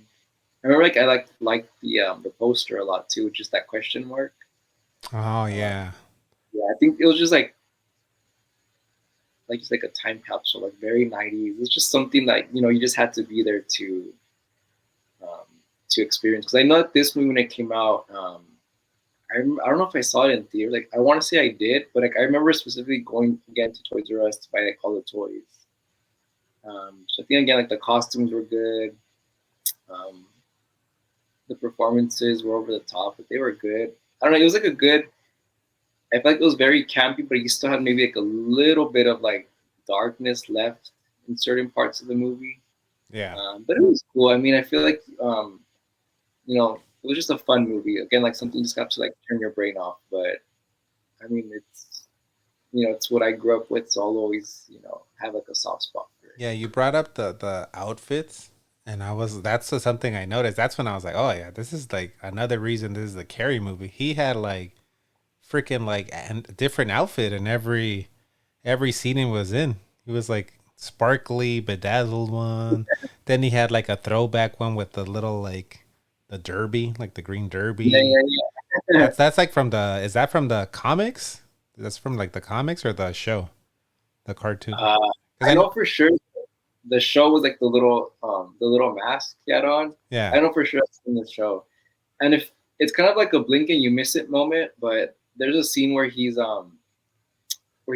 I remember like I liked the poster a lot too, just that question mark. Oh yeah. Yeah, I think it was just like just like a time capsule, like very 90s. It's just something that you just had to be there um, to experience. Because I know that this movie when it came out, I don't know if I saw it in theater. Like I want to say I did, but like I remember specifically going again to Toys R Us to buy like all the toys. So I think again like the costumes were good. Um, the performances were over the top, but they were good. I don't know. It was like a good. I feel like it was very campy, but you still had maybe like a little bit of like darkness left in certain parts of the movie. Yeah. But it was cool. I mean, I feel like it was just a fun movie. Again, like something you just got to like turn your brain off. But I mean, it's what I grew up with, so I'll always have like a soft spot for it. Yeah, you brought up the outfits, and that's something I noticed. That's when I was like, oh yeah, this is like another reason this is the Carrie movie. He had like freaking like a different outfit in every scene he was in. He was like sparkly, bedazzled one. Then he had like a throwback one with the little like the derby, like the green derby. Yeah. That's like is that from the comics? That's from like the comics or the show, the cartoon? I know for sure the show was like the little mask he had on. Yeah. I know for sure that's in the show. And if it's kind of like a blink and you miss it moment, but there's a scene where he's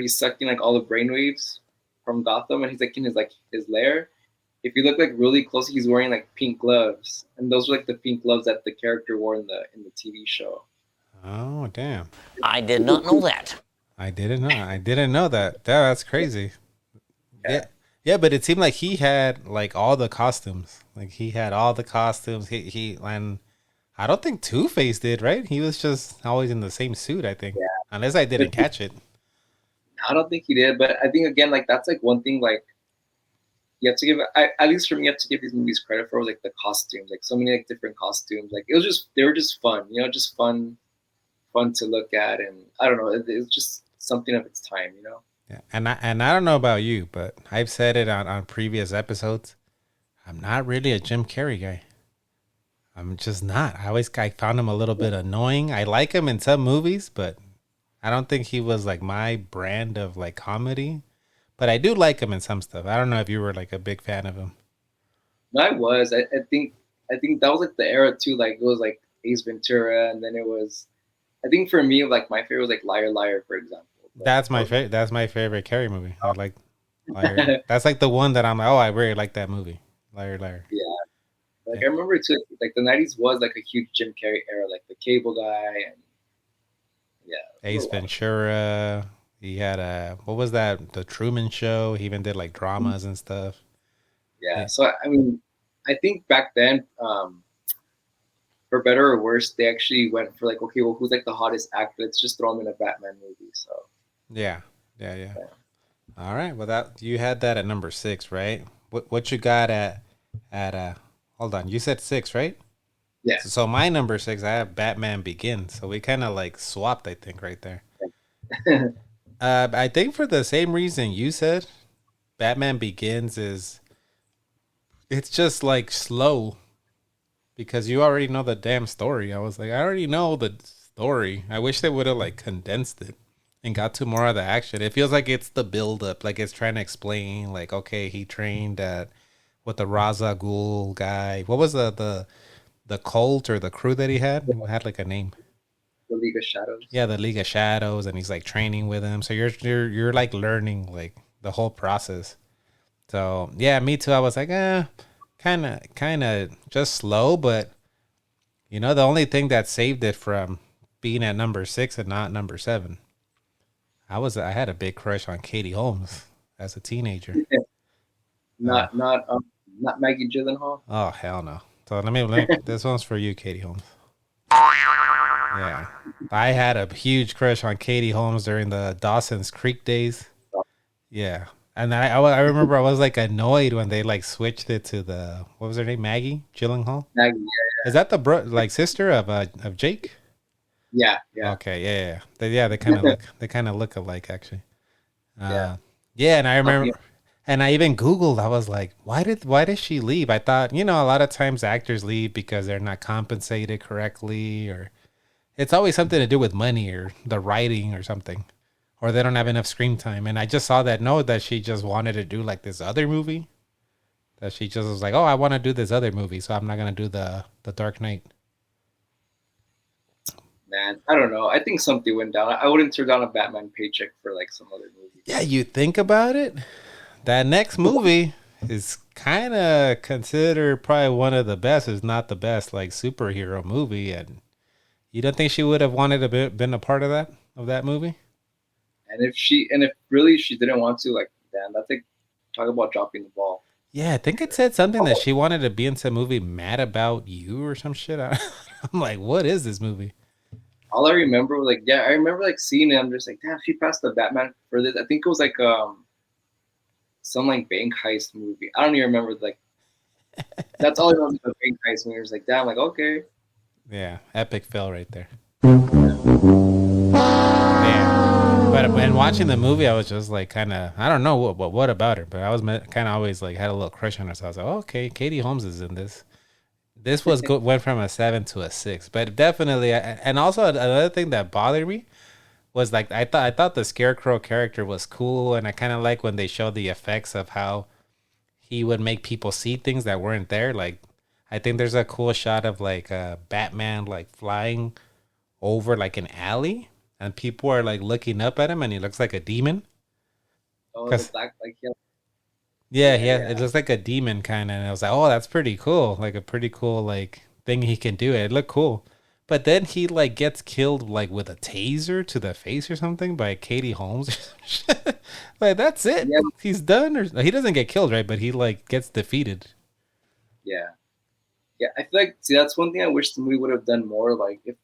sucking like all the brainwaves from Gotham, and he's like in his lair. If you look like really closely, he's wearing like pink gloves, and those were like the pink gloves that the character wore in the TV show. Oh damn! I did not know that. I didn't know that. Yeah, that's crazy. Yeah, but it seemed like he had like all the costumes. Like he had all the costumes. He and I don't think Two-Face did, right? He was just always in the same suit, I think. Yeah. Unless I didn't catch it. I don't think he did, but I think again, like that's like one thing, like you have to give, at least for me, you have to give these movies credit for, like the costumes, like so many like different costumes. Like they were just fun, just fun to look at, and I don't know, it was just something of its time, Yeah, and I don't know about you, but I've said it on previous episodes. I'm not really a Jim Carrey guy. I'm just not. I found him a little bit annoying. I like him in some movies, but I don't think he was like my brand of like comedy. But I do like him in some stuff. I don't know if you were like a big fan of him. I was. I think that was like the era too. Like it was like Ace Ventura, and then it was. I think for me, like my favorite was like Liar Liar, for example. But, that's my favorite. That's my favorite Carrey movie. I like Liar. That's like the one that I'm like, oh, I really like that movie, Liar Liar. Yeah. Like I remember too, like the '90s was like a huge Jim Carrey era, like the Cable Guy and Ace Ventura. He had what was that? The Truman Show. He even did like dramas and stuff. Yeah. So I mean, I think back then, for better or worse, they actually went for like, okay, well, who's like the hottest actor? Let's just throw him in a Batman movie. So. Yeah. All right. Well, you had that at number 6, right? What you got at hold on, you said 6, right? Yeah. So my number 6, I have Batman Begins. So we kind of like swapped, I think, right there. I think for the same reason you said, Batman Begins it's just like slow because you already know the damn story. I was like, I already know the story. I wish they would have like condensed it and got to more of the action. It feels like it's the build up, like it's trying to explain, like, okay, he trained with the Ra's al Ghul guy. What was the cult or the crew that he had? It had like a name. The League of Shadows. Yeah, the League of Shadows, and he's like training with him. So you're like learning like the whole process. So yeah, me too. I was like, kind of just slow, but the only thing that saved it from being at number 6 and not number 7. I had a big crush on Katie Holmes as a teenager. Not Maggie Gyllenhaal. Oh hell no! So let me this one's for you, Katie Holmes. Yeah, I had a huge crush on Katie Holmes during the Dawson's Creek days. Yeah, and I remember I was like annoyed when they like switched it to what was her name, Maggie Gyllenhaal. Maggie, yeah. Is that the sister of Jake? Yeah. Okay, yeah. They kind of look alike actually. Yeah. Yeah, and I Yeah. remember, and I even Googled. I was like, why did she leave? I thought, a lot of times actors leave because they're not compensated correctly, or it's always something to do with money or the writing or something, or they don't have enough screen time. And I just saw that she just wanted to do like this other movie. That she just was like, oh, I want to do this other movie, so I'm not gonna do the Dark Knight. Man, I don't know. I think something went down. I wouldn't turn down a Batman paycheck for like some other movie. Yeah, you think about it. That next movie is kind of considered probably one of the best, if not the best, like superhero movie. And you don't think she would have wanted to been a part of that movie? And if really she didn't want to, like, damn, that's like talk about dropping the ball. Yeah, I think it said something that she wanted to be in some movie, Mad About You or some shit. I'm like, what is this movie? All I remember was like, yeah, I remember like seeing it. I'm just like, damn, she passed the Batman for this. I think it was like some like bank heist movie. I don't even remember like that's all I remember the bank heist movie. I was like, damn, like okay. Yeah, epic fail right there. Yeah, but when watching the movie, I was just like, kind of, I don't know what about her, but I was kind of always like had a little crush on her. So I was like, oh, okay, Katie Holmes is in this. This went from a 7 to a 6, but definitely, and also another thing that bothered me was like I thought the Scarecrow character was cool, and I kind of like when they showed the effects of how he would make people see things that weren't there. Like I think there's a cool shot of like Batman like flying over like an alley, and people are like looking up at him, and he looks like a demon. Oh, the black like Yeah, it looks like a demon kind of. And I was like, oh, that's pretty cool. Like a pretty cool like thing he can do. It looked cool. But then he like gets killed like with a taser to the face or something by Katie Holmes. Or some shit. Like that's it. Yeah. He's done, or he doesn't get killed, right? But he like gets defeated. yeah. Yeah, I feel like see that's one thing I wish the movie would have done more. Like if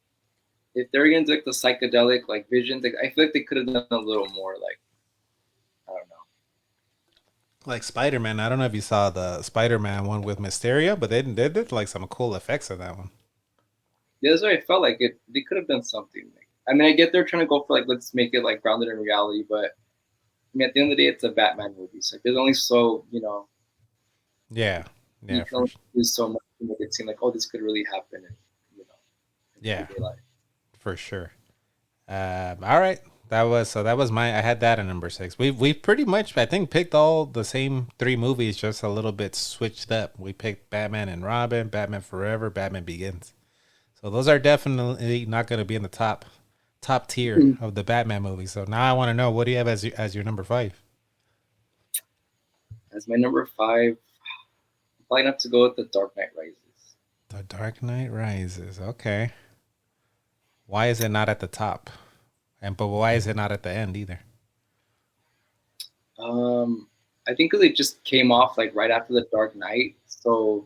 they're gonna do like the psychedelic like visions, like I feel like they could have done a little more. Like I don't know. Like Spider-Man. I don't know if you saw the Spider-Man one with Mysterio, but they did like some cool effects on that one. Yeah, that's why I felt like it. They could have done something. Like, I mean, I get they're trying to go for like let's make it like grounded in reality, but I mean, at the end of the day, it's a Batman movie, so there's only so Yeah. you Yeah. can only do so much to make it seem like oh, this could really happen, in, Yeah. everyday life. For sure. All right. That was my. I had that at number 6. We've pretty much, I think, picked all the same 3 movies, just a little bit switched up. We picked Batman and Robin, Batman Forever, Batman Begins. So those are definitely not going to be in the top tier of the Batman movies. So now I want to know, what do you have as your number 5? As my number 5, I'm probably gonna have to go with The Dark Knight Rises. The Dark Knight Rises. Okay. Why is it not at the top? But why is it not at the end either? I think because it just came off like right after The Dark Knight, so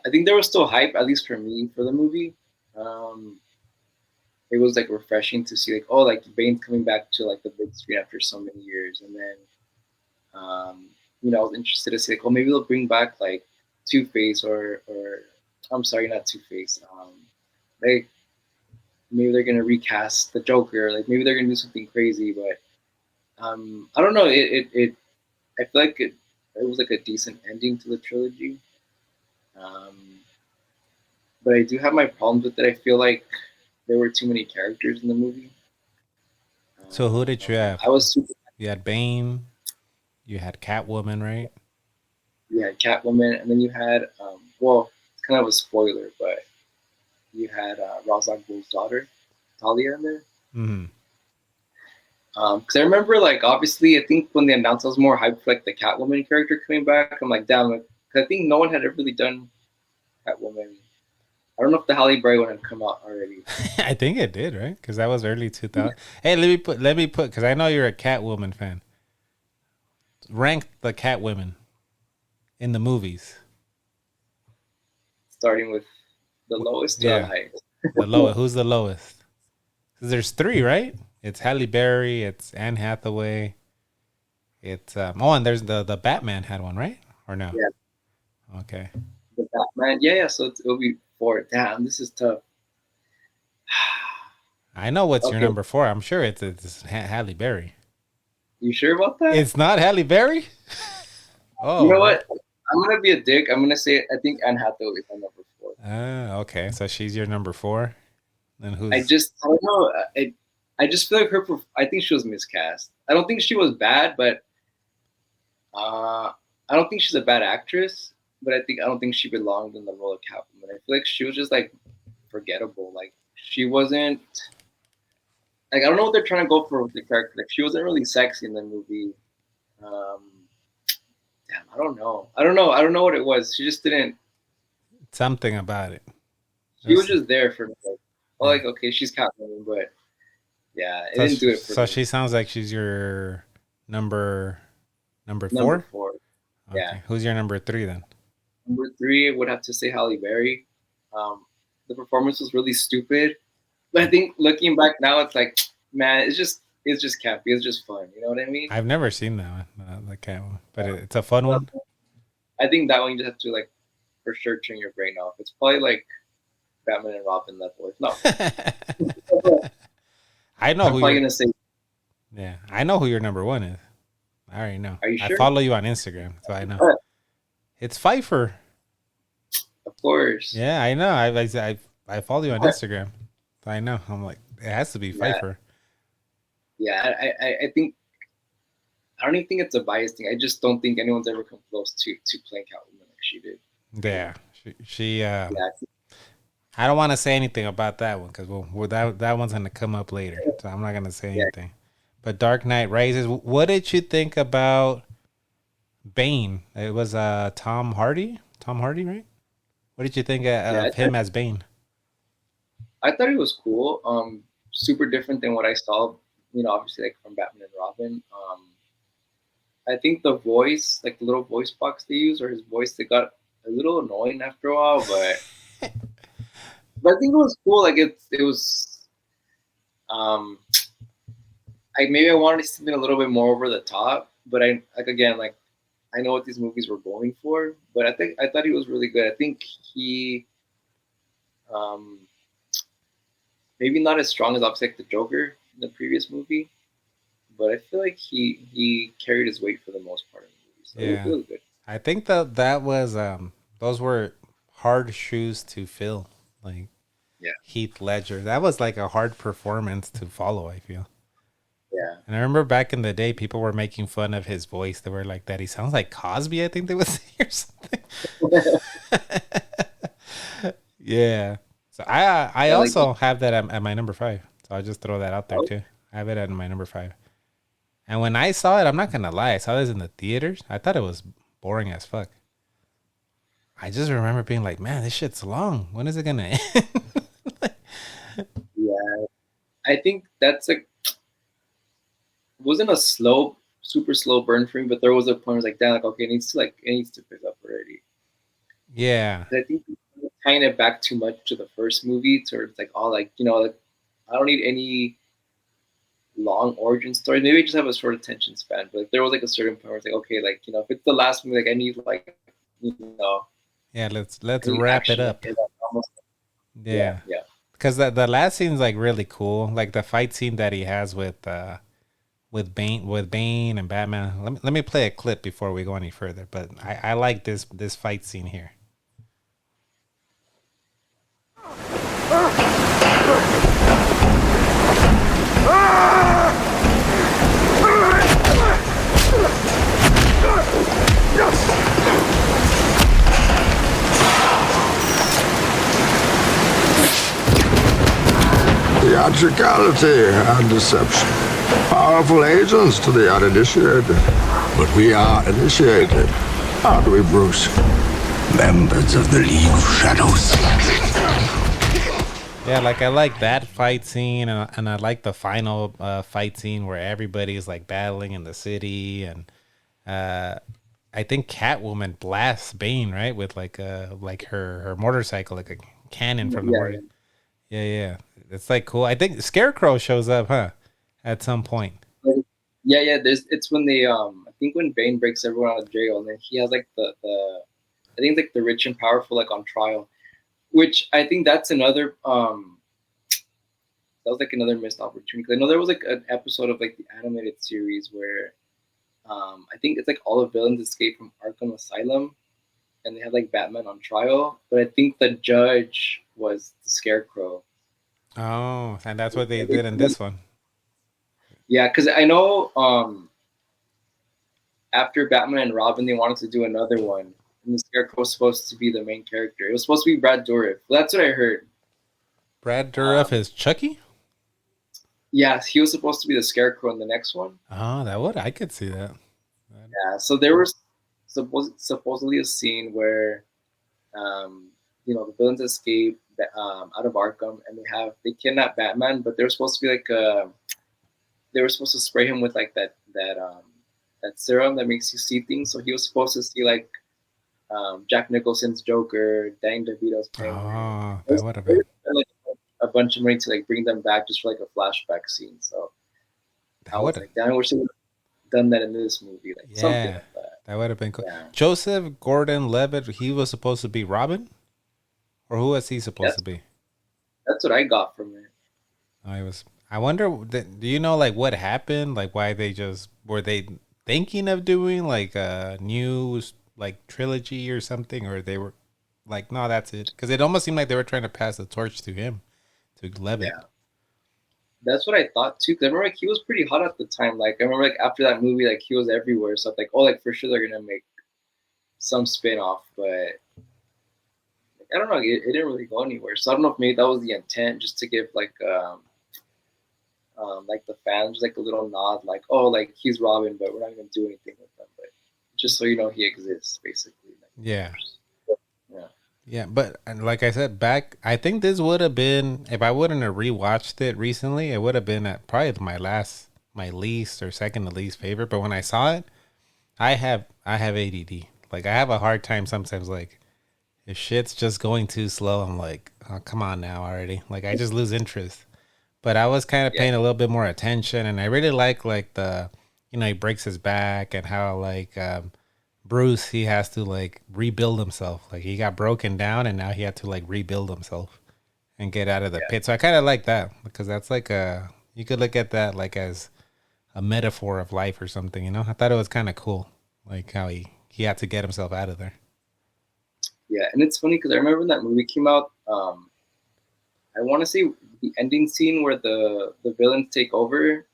I think there was still hype, at least for me, for the movie. It was like refreshing to see like, oh, like Bane's coming back to like the big screen after so many years, and then I was interested to see like, oh, maybe they'll bring back like Two-Face or I'm sorry, not Two-Face. Like maybe they're gonna recast the Joker, like maybe they're gonna do something crazy, but I don't know. It I feel like it was like a decent ending to the trilogy. But I do have my problems with it. I feel like there were too many characters in the movie. So who did you have? I was super. You had Bane, you had Catwoman, right? You had Catwoman, and then you had well, it's kind of a spoiler, but you had Ra's al Ghul's daughter, Talia, in there. Mm-hmm. Because I remember, like, obviously, I think when they announced, I was more hyped for like the Catwoman character coming back. I'm like, damn, like, I think no one had ever really done Catwoman. I don't know if the Halle Berry one had come out already. I think it did, right? Because that was early 2000. Hey, let me put because I know you're a Catwoman fan. Rank the Catwomen in the movies. Starting with the lowest to the highest. The lowest. Who's the lowest? Because there's 3, right? It's Halle Berry. It's Anne Hathaway. It's and there's the Batman had one, right? Or no? Yeah. Okay. The Batman. Yeah. So it'll be 4. Damn, this is tough. I know what's your Okay. number 4. I'm sure it's Halle Berry. You sure about that? It's not Halle Berry? Oh. You know what? I'm gonna be a dick. I'm gonna say I think Anne Hathaway is my number 4. Okay. So she's your number 4. Then who's I don't know. I just feel like I think she was miscast. I don't think she was bad, but I don't think she's a bad actress. But I don't think she belonged in the role of Catwoman. I feel like she was just like forgettable. Like she wasn't. Like I don't know what they're trying to go for with the character. Like she wasn't really sexy in the movie. Damn, I don't know. I don't know what it was. She just didn't. something about it? She was just there for me. Like okay, she's Catwoman, but yeah, it didn't do it for So me. she sounds like she's your number 4? Number 4. Okay. Yeah. Who's your number 3 then? Number 3 would have to say Halle Berry. The performance was really stupid, but I think looking back now, it's like, man, it's just campy. It's just fun. You know what I mean? I've never seen that one, the cat one, but it's a fun one. I think that one you just have to like for sure turn your brain off. It's probably like Batman and Robin level. If not, I know I'm who probably you're, gonna say. yeah, I know who your number 1 is. I already know. Are you I sure? follow you on Instagram, so I know. Alright. It's Pfeiffer. Of course. Yeah, I know. I follow you on Instagram, so I know. I'm like, it has to be Pfeiffer. Yeah, I think I don't even think it's a bias thing. I just don't think anyone's ever come close to playing Catwoman like she did. Yeah, she Yeah, I don't want to say anything about that one because that one's gonna come up later, so I'm not gonna say anything. But Dark Knight Rises. What did you think about Bane? It was Tom Hardy. Tom Hardy, right? What did you think of him as Bane? I thought it was cool. Super different than what I saw. You know, obviously like from Batman and Robin. I think the voice, like the little voice box they use, or his voice, they got a little annoying after a while, but I think it was cool. Like it was. Maybe I wanted something a little bit more over the top, but I know what these movies were going for, but I thought he was really good. I think he, maybe not as strong as obviously like the Joker in the previous movie, but I feel like he carried his weight for the most part in the movie. So Yeah. it was really good. I think that was those were hard shoes to fill. Like Heath Ledger, that was like a hard performance to follow. I feel. Yeah. And I remember back in the day, people were making fun of his voice. They were like, "That he sounds like Cosby." I think they would say or something. Yeah. So I also have that at my number 5. So I'll just throw that out there too. I have it at my number 5. And when I saw it, I'm not gonna lie, I saw this in the theaters. I thought it was boring as fuck. I just remember being like, "Man, this shit's long. When is it gonna end?" Yeah. I think that's wasn't a super slow burn for me, but there was a point where I was like, damn, like, okay, it needs to pick up already. Yeah. I think tying it back too much to the first movie, to it's like all like, you know, like I don't need any long origin story. Maybe I just have a short attention span. But there was like a certain point where it's like, okay, like, you know, if it's the last movie, like I need like, you know. Yeah, let's wrap it up. Yeah. Yeah. Because the last scene's like really cool. Like the fight scene that he has with Bane and Batman. Let me play a clip before we go any further. But I like this fight scene here. Theatricality and deception. Powerful agents to the uninitiated. But we are initiated, aren't we, Bruce? Members of the League of Shadows. Yeah, like I like that fight scene, and I like the final fight scene where everybody's like battling in the city, and I think Catwoman blasts Bane, right, with like her motorcycle, like a cannon from the motor. Yeah. It's like cool. I think Scarecrow shows up, huh? At some point. Yeah. It's when they I think when Bane breaks everyone out of jail, and then he has like the I think like the rich and powerful like on trial, which I think that's another that was like another missed opportunity. 'Cause I know there was like an episode of like the animated series where I think it's like all the villains escape from Arkham Asylum, and they had like Batman on trial. But I think the judge was the Scarecrow. Oh, and that's what they did in this one. Yeah, because I know after Batman and Robin, they wanted to do another one, and the Scarecrow was supposed to be the main character. It was supposed to be Brad Dourif. That's what I heard. Brad Dourif is Chucky? Yeah, he was supposed to be the Scarecrow in the next one. Oh, I could see that. Yeah, so there was supposedly a scene where, the villains escape out of Arkham, and they kidnap Batman, but they were supposed to be like they were supposed to spray him with like that serum that makes you see things. So he was supposed to see like Jack Nicholson's Joker, Danny DeVito's Penguin. Oh, that would have been like a bunch of money to like bring them back just for like a flashback scene. So I was like, damn, I wish they would have done that in this movie, like something like that. That would have been cool. Yeah. Joseph Gordon-Levitt, he was supposed to be Robin, or who was he supposed to be? That's what I got from it. Oh, he was. I wonder. Do you know like what happened? Like why were they thinking of doing like a new like trilogy or something, or they were like, no, that's it? Because it almost seemed like they were trying to pass the torch to him, to Levitt. Yeah. That's what I thought too. Cause I remember like he was pretty hot at the time. Like I remember like after that movie, like he was everywhere. So I'm like, oh, like for sure they're gonna make some spin-off, but I don't know. It didn't really go anywhere. So I don't know if maybe that was the intent, just to give like the fans like a little nod, like, oh, like he's Robin, but we're not gonna do anything with him, but just so you know he exists, basically. Like, yeah. Yeah. Yeah, but and like I said, I think this would have been, if I wouldn't have rewatched it recently, it would have been at probably my least or second to least favorite. But when I saw it, I have ADD. Like I have a hard time sometimes. Like if shit's just going too slow, I'm like, oh, come on now already. Like I just lose interest. But I was kind of paying a little bit more attention, and I really like the, he breaks his back and how like Bruce, he has to like rebuild himself. Like he got broken down and now he had to like rebuild himself and get out of the pit. So I kind of like that because that's like you could look at that like as a metaphor of life or something, I thought it was kind of cool. Like how he had to get himself out of there. Yeah. And it's funny because I remember when that movie came out, I want to say the ending scene where the villains take over.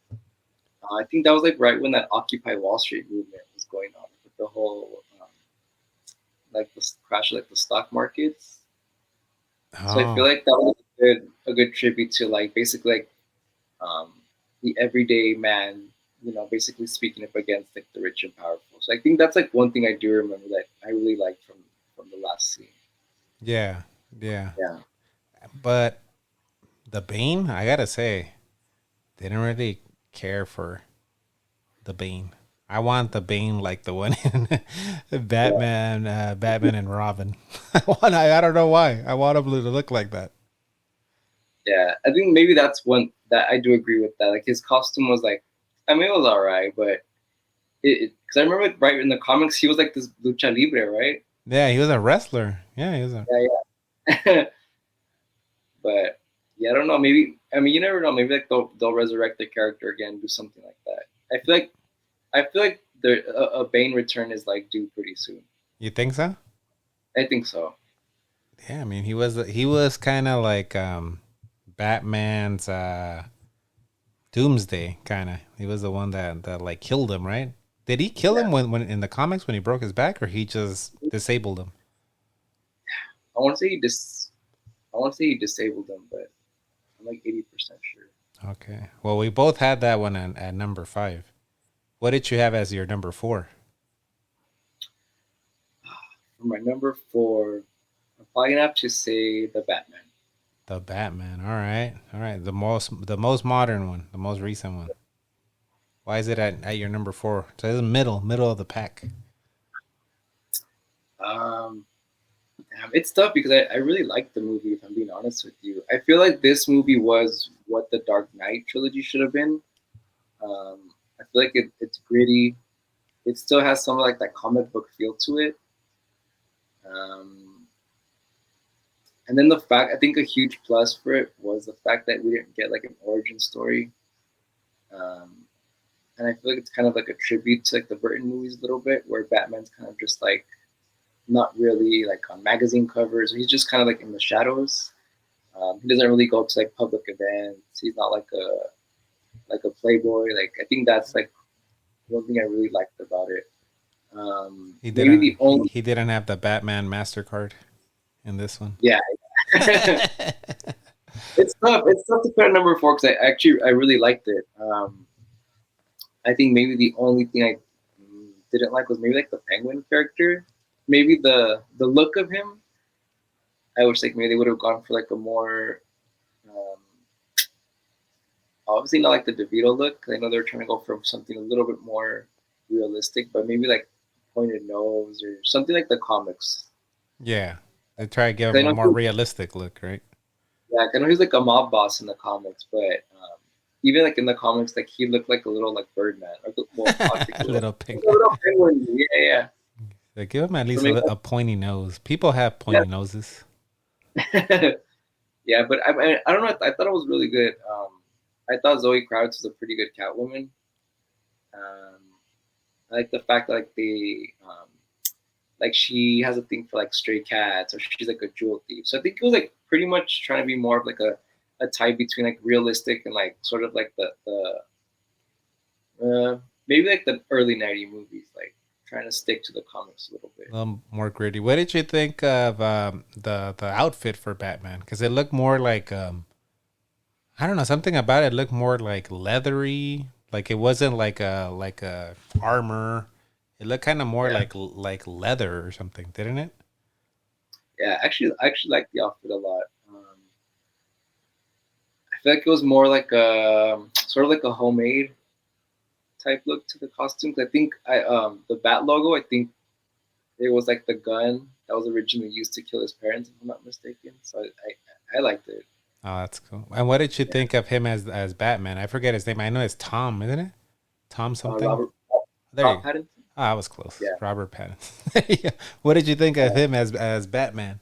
I think that was like right when that Occupy Wall Street movement was going on. The whole like the crash of like the stock markets. So I feel like that was a good tribute to like basically like the everyday man, basically speaking up against like the rich and powerful. So I think that's like one thing I do remember that I really liked from the last scene. Yeah. But the Bane, I gotta say, didn't really care for the Bane. I want the Bane like the one in Batman and Robin. I don't know why. I want him to look like that. Yeah, I think maybe that's one that I do agree with that. Like his costume was like, I mean, it was all right, but because I remember right in the comics, he was like this lucha libre, right? Yeah, he was a wrestler. Yeah, he was a. Yeah. But yeah, I don't know. Maybe you never know. Maybe like they'll resurrect the character again, do something like that. I feel like a Bane return is like due pretty soon. You think so? I think so. Yeah, I mean he was kind of like Batman's Doomsday kind of. He was the one that like killed him, right? Did he kill him when in the comics when he broke his back, or he just disabled him? I want to say he disabled him, but I'm like 80% sure. Okay. Well, we both had that one at number 5. What did you have as your number 4? For my number 4, I'm probably gonna have to say the Batman. The Batman. All right. The most modern one, the most recent one. Why is it at your number 4? So it's middle of the pack. It's tough because I really liked the movie, if I'm being honest with you. I feel like this movie was what the Dark Knight trilogy should have been. I feel like it's gritty. It still has some like that comic book feel to it. And then the fact, I think a huge plus for it was the fact that we didn't get like an origin story. And I feel like it's kind of like a tribute to like the Burton movies a little bit, where Batman's kind of just like not really like on magazine covers. He's just kind of like in the shadows. He doesn't really go to like public events. He's not like a playboy. Like I think that's like one thing I really liked about it. He didn't have the Batman MasterCard in this one. Yeah. It's tough. It's tough to put at number 4 because I really liked it. I think maybe the only thing I didn't like was maybe like the Penguin character. Maybe the look of him. I wish like maybe they would have gone for like a more obviously not like the DeVito look. I know they're trying to go for something a little bit more realistic, but maybe like pointed nose or something like the comics. Yeah, they try to give him a more realistic look, right? Yeah, I know he's like a mob boss in the comics, but even like in the comics, like he looked like a little like Birdman, like a little penguin. Yeah. They give him at least a pointy nose. People have pointy noses. Yeah, but I don't know. I thought it was really good. I thought Zoe Kravitz was a pretty good Catwoman. I like the fact that like they like she has a thing for like stray cats, or she's like a jewel thief. So I think it was like pretty much trying to be more of like a tie between like realistic and like sort of like the maybe like the early 90s movies, like trying to stick to the comics a little bit. A little more gritty. What did you think of the outfit for Batman? Because it looked more like I don't know, something about it looked more like leathery. Like it wasn't like a armor. It looked kind of more like leather or something, didn't it? Yeah, I actually liked the outfit a lot. I feel like it was more like a sort of like a homemade type look to the costumes. I think the Bat logo, I think it was like the gun that was originally used to kill his parents, if I'm not mistaken. So I liked it. Oh, that's cool. And what did you think of him as Batman? I forget his name. I know it's Tom, isn't it? Tom something? Robert Pattinson? Oh, I was close. Yeah. Robert Pattinson. Yeah. What did you think of him as Batman?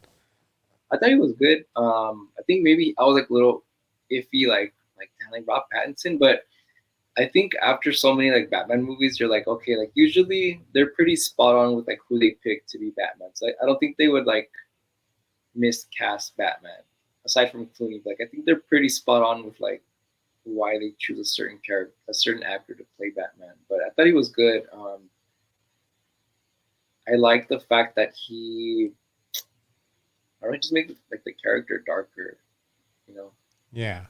I thought he was good. I think maybe I was like a little iffy, like Rob Pattinson, but I think after so many like Batman movies, you're like, okay, like usually they're pretty spot on with like who they pick to be Batman. So I don't think they would like miscast Batman. Aside from Clooney, like I think they're pretty spot on with like why they choose a certain character, a certain actor to play Batman. But I thought he was good. I like the fact that he, I don't know, just make like the character darker, you know? Yeah.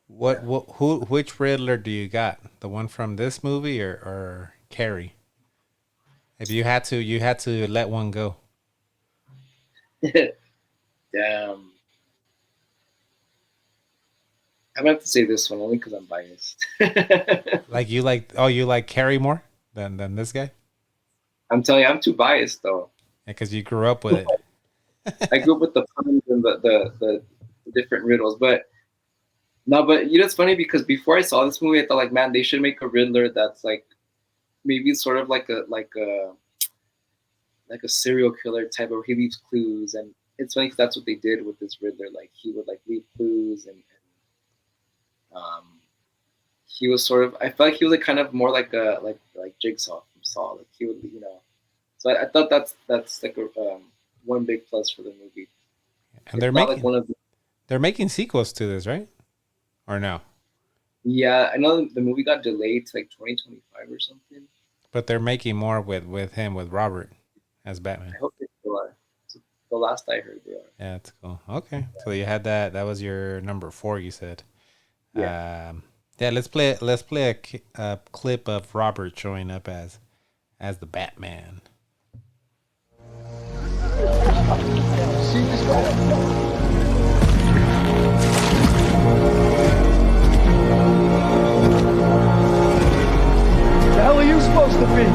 Which Riddler do you got? The one from this movie or Carrie? If you had to let one go. Damn. I'm gonna have to say this one only because I'm biased. you like Carrie more than this guy? I'm telling you, I'm too biased though. Because you grew up with it. I grew up with the puns and the different riddles, but you know it's funny because before I saw this movie, I thought like, man, they should make a Riddler that's like maybe sort of like a serial killer type, where he leaves clues, and it's funny because that's what they did with this Riddler. Like he would like leave clues and he was sort of, I felt like he was like kind of more like Jigsaw from Saw. Like he would, you know. So I thought that's like a one big plus for the movie. And they're making sequels to this, right? Or no? Yeah, I know the movie got delayed to like 2025 or something. But they're making more with him, with Robert as Batman. I hope they still are. The last I heard, they are. Yeah, that's cool. Okay, so you had that. That was your number 4, you said. Yeah. Let's play a clip of Robert showing up as the Batman. See this guy? The hell are you supposed to be?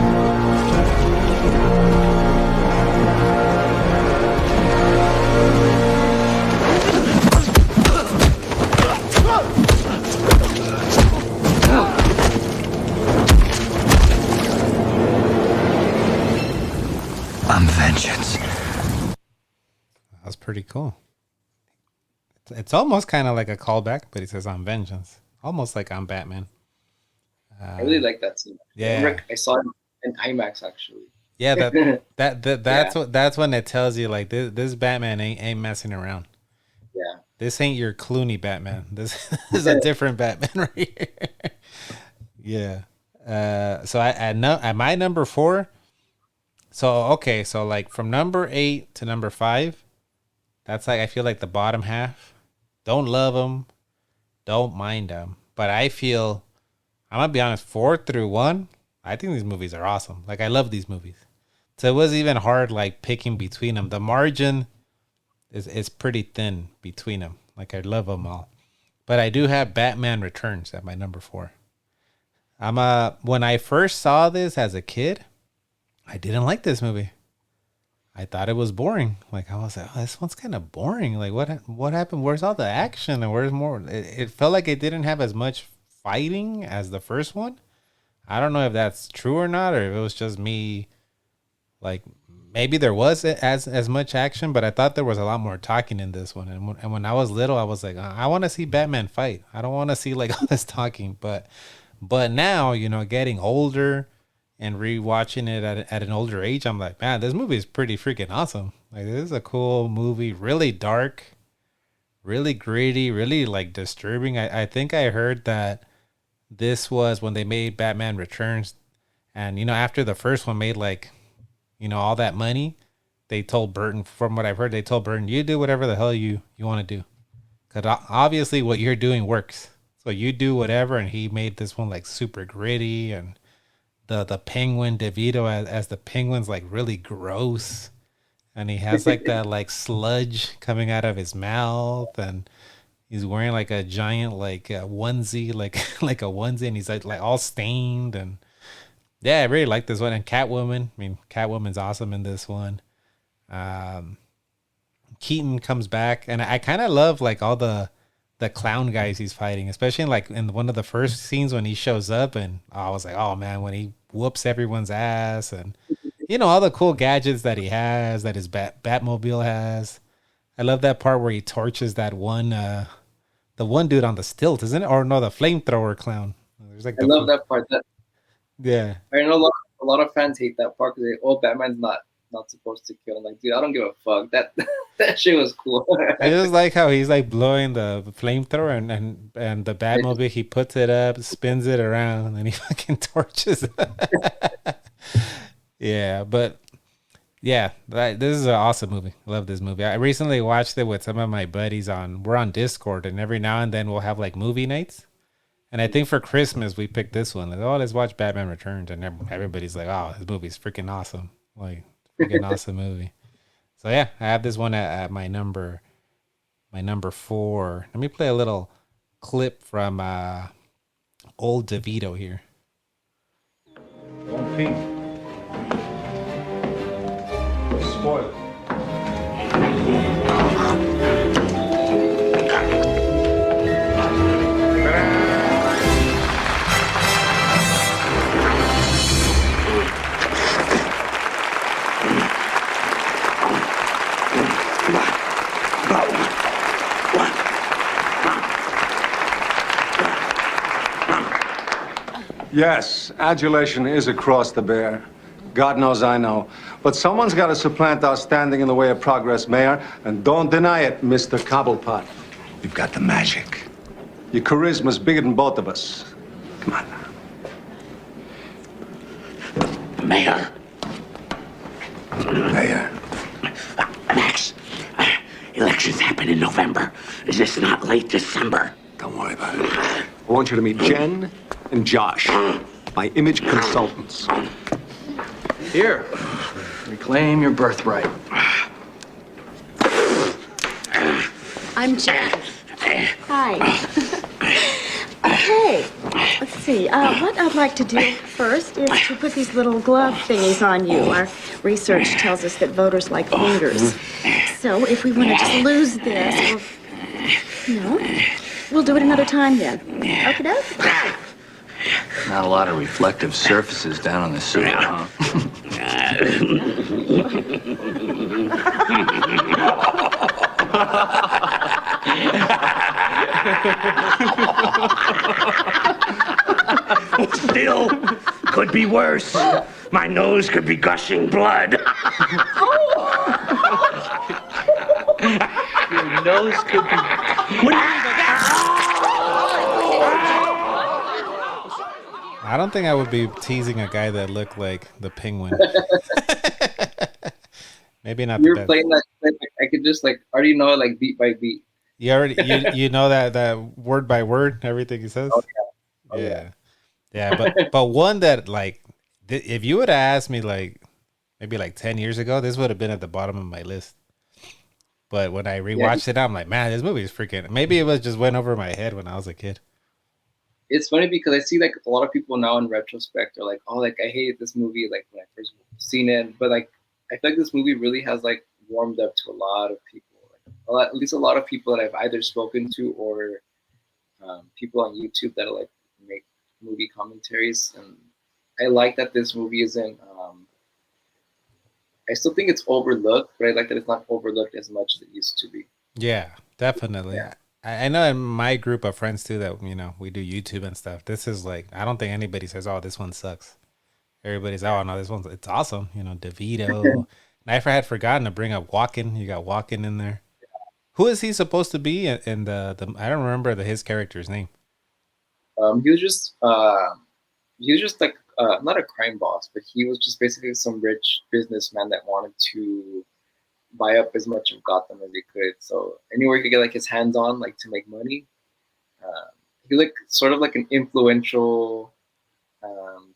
I'm vengeance. That was pretty cool. It's almost kind of like a callback, but he says "I'm vengeance," almost like I'm Batman. I really like that scene. Yeah, I saw it in IMAX actually. yeah. That's when it tells you like this Batman ain't messing around. Yeah. This ain't your Clooney Batman. This is a different Batman right here. Yeah. So at my number 4. So okay, so like from number 8 to number 5, that's like I feel like the bottom half. Don't love them, don't mind them, but I feel I'm gonna be honest. 4 through 1, I think these movies are awesome. Like I love these movies. So it was even hard like picking between them. The margin is pretty thin between them. Like I love them all, but I do have Batman Returns at my number 4. When I first saw this as a kid, I didn't like this movie. I thought it was boring. Like I was like, oh, this one's kind of boring. Like what happened? Where's all the action and where's more? It felt like it didn't have as much fighting as the first one. I don't know if that's true or not, or if it was just me. Like maybe there was as much action, but I thought there was a lot more talking in this one. And when I was little, I was like, I want to see Batman fight. I don't want to see like all this talking. But now, getting older and rewatching it at an older age, I'm like, man, this movie is pretty freaking awesome. Like this is a cool movie, really dark, really gritty, really like disturbing. I think I heard that this was when they made Batman Returns, and after the first one made like all that money, they told Burton, from what I've heard, you do whatever the hell you want to do, because obviously what you're doing works, so you do whatever. And he made this one like super gritty, and the Penguin DeVito as the Penguin's like really gross, and he has like that like sludge coming out of his mouth, and he's wearing like a giant like onesie, like like a onesie, and he's like all stained. And yeah, I really like this one. And Catwoman, Catwoman's awesome in this one. Keaton comes back, and I kind of love like all the clown guys he's fighting, especially in one of the first scenes when he shows up, and I was like, oh man, when he whoops everyone's ass, and all the cool gadgets that he has, that his Batmobile has. I love that part where he torches that one, the one dude on the stilt, isn't it? Or no, the flamethrower clown. There's like I love that part. Yeah. I know a lot of fans hate that part because Batman's not supposed to kill. I'm like, dude, I don't give a fuck. That shit was cool. I just like how he's like blowing the flamethrower, and the Batmobile, he puts it up, spins it around, and he fucking torches it. Yeah, but yeah, this is an awesome movie. I love this movie. I recently watched it with some of my buddies we're on Discord, and every now and then we'll have like movie nights. And I think for Christmas we picked this one. Like, oh, let's watch Batman Returns, and everybody's like, oh, this movie's freaking awesome. Like, freaking awesome movie. So yeah, I have this one at my number 4. Let me play a little clip from old DeVito here. Don't peek. Spoiled. Yes, adulation is across the bear. God knows I know. But someone's got to supplant our standing in the way of progress, Mayor. And don't deny it, Mr. Cobblepot. You've got the magic. Your charisma's bigger than both of us. Come on now. Mayor. Mayor. Max, elections happen in November. Is this not late December? Don't worry about it. I want you to meet Jen and Josh, my image consultants. Here, reclaim your birthright. I'm Jen. Hi. Okay, let's see. What I'd like to do first is to put these little glove thingies on you. Our research tells us that voters like fingers. So if we want to just lose this, we'll do it another time then. Okay, doke? Not a lot of reflective surfaces down on the sewer, huh? Still, could be worse. My nose could be gushing blood. Your nose could be. I don't think I would be teasing a guy that looked like the Penguin. Maybe not. You're playing that. I could just like already know it like beat by beat. You already you know that word by word everything he says. Oh, yeah. Yeah. But one that like if you would have asked me like maybe like 10 years ago, this would have been at the bottom of my list. But when I rewatched it, I'm like, man, this movie is freaking. Maybe it was just went over my head when I was a kid. It's funny because I see like a lot of people now in retrospect are like, oh, like I hated this movie like when I first seen it, but like I feel like this movie really has like warmed up to a lot of people, like at least a lot of people that I've either spoken to or people on YouTube that like make movie commentaries, and I like that this movie isn't. I still think it's overlooked, but I like that it's not overlooked as much as it used to be. Yeah, definitely. Yeah. I know in my group of friends too that, you know, we do YouTube and stuff. This is like, I don't think anybody says, oh, this one sucks. Everybody's, oh, no, this one's, it's awesome. You know, DeVito. And I had forgotten to bring up Walken. You got Walken in there. Who is he supposed to be in the I don't remember his character's name. He was just like, not a crime boss, but he was just basically some rich businessman that wanted to buy up as much of Gotham as he could. So anywhere he could get like his hands on, like to make money. He like sort of like an influential,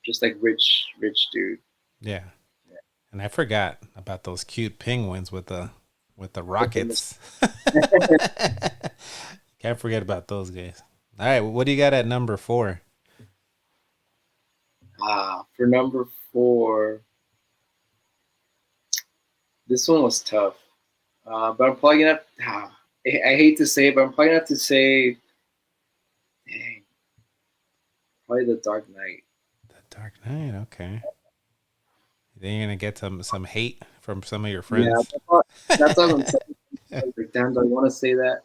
just like rich dude. Yeah. And I forgot about those cute penguins with the rockets. Can't forget about those guys. All right, what do you got at number 4? For number 4, this one was tough. But I'm probably gonna have, I hate to say it, but I'm probably gonna have to say, dang, probably The Dark Knight. The Dark Knight, okay. Then you're gonna get some hate from some of your friends. Yeah, that's what I'm saying. Like, damn, do I want to say that?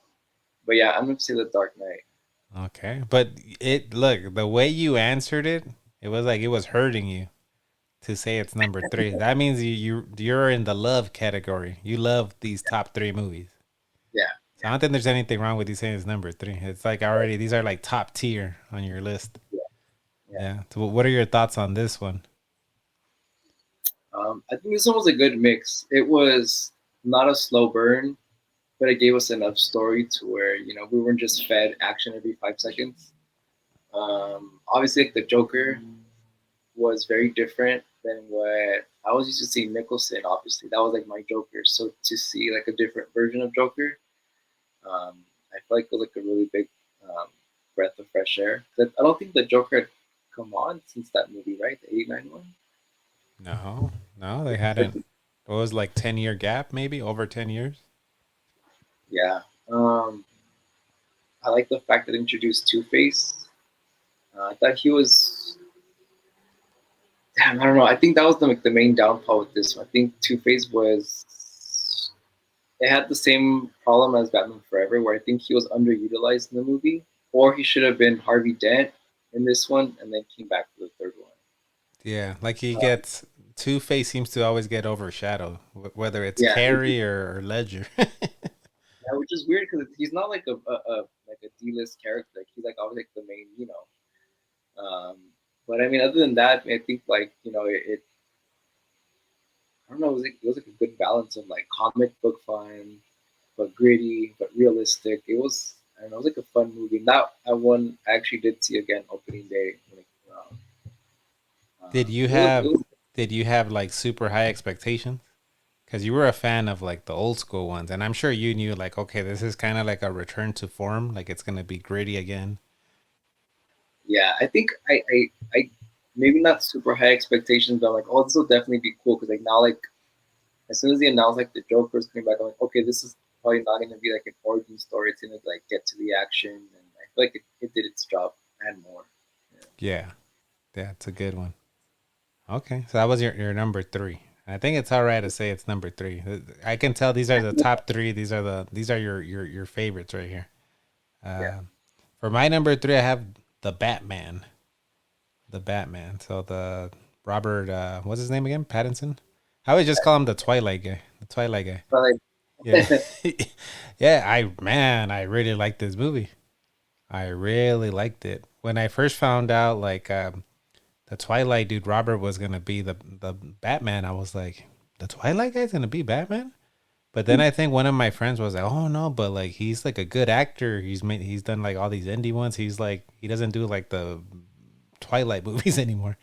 But yeah, I'm gonna say The Dark Knight. Okay, but look, the way you answered it, it was like it was hurting you to say it's number 3. That means you're in the love category. You love these top 3 movies. Yeah. So I don't think there's anything wrong with you saying it's number 3. It's like already these are like top tier on your list. Yeah. So what are your thoughts on this one? I think this one was a good mix. It was not a slow burn, but it gave us enough story to where, you know, we weren't just fed action every 5 seconds. Obviously, like, the Joker was very different than what I was used to seeing Nicholson. Obviously, that was like my Joker. So to see like a different version of Joker, I feel like it was like a really big breath of fresh air. I don't think the Joker had come on since that movie, right? The '89 one. No, they hadn't. It was like 10-year gap, maybe over 10 years. Yeah. I like the fact that it introduced Two-Face. I thought he was. Damn, I don't know. I think that was the main downfall with this one. I think Two-Face was. It had the same problem as Batman Forever, where I think he was underutilized in the movie, or he should have been Harvey Dent in this one, and then came back for the third one. Yeah, like he gets Two-Face seems to always get overshadowed, whether it's Carey or Ledger. Yeah, which is weird because he's not like a D-list character. Like, he's like always like the main, you know. But I mean, other than that, I think like, you know, it I don't know, it was like a good balance of like comic book fun, but gritty, but realistic. It was, I don't know, it was like a fun movie. That one I actually did see again opening day when it came out. Did you have like super high expectations? Because you were a fan of like the old school ones, and I'm sure you knew like, okay, this is kind of like a return to form, like it's gonna be gritty again. Yeah, I think I maybe not super high expectations, but I'm like, oh, this will definitely be cool because like now, like as soon as they announced like the Joker's coming back, I'm like, okay, this is probably not gonna be like an origin story. It's gonna like get to the action, and I feel like it did its job and more. Yeah, it's a good one. Okay, so that was your number 3. I think it's all right to say it's number 3. I can tell these are the top 3. These are your favorites right here. For my number 3, I have the Batman. The Batman. So the Robert, what's his name again? Pattinson. I would just call him the Twilight guy. The Twilight guy. Yeah. Yeah. I really liked this movie. I really liked it. When I first found out, like, the Twilight dude Robert was gonna be the Batman, I was like, the Twilight guy's gonna be Batman. But then I think one of my friends was like, oh no, but like he's like a good actor. He's done like all these indie ones. He's like, he doesn't do like the Twilight movies anymore.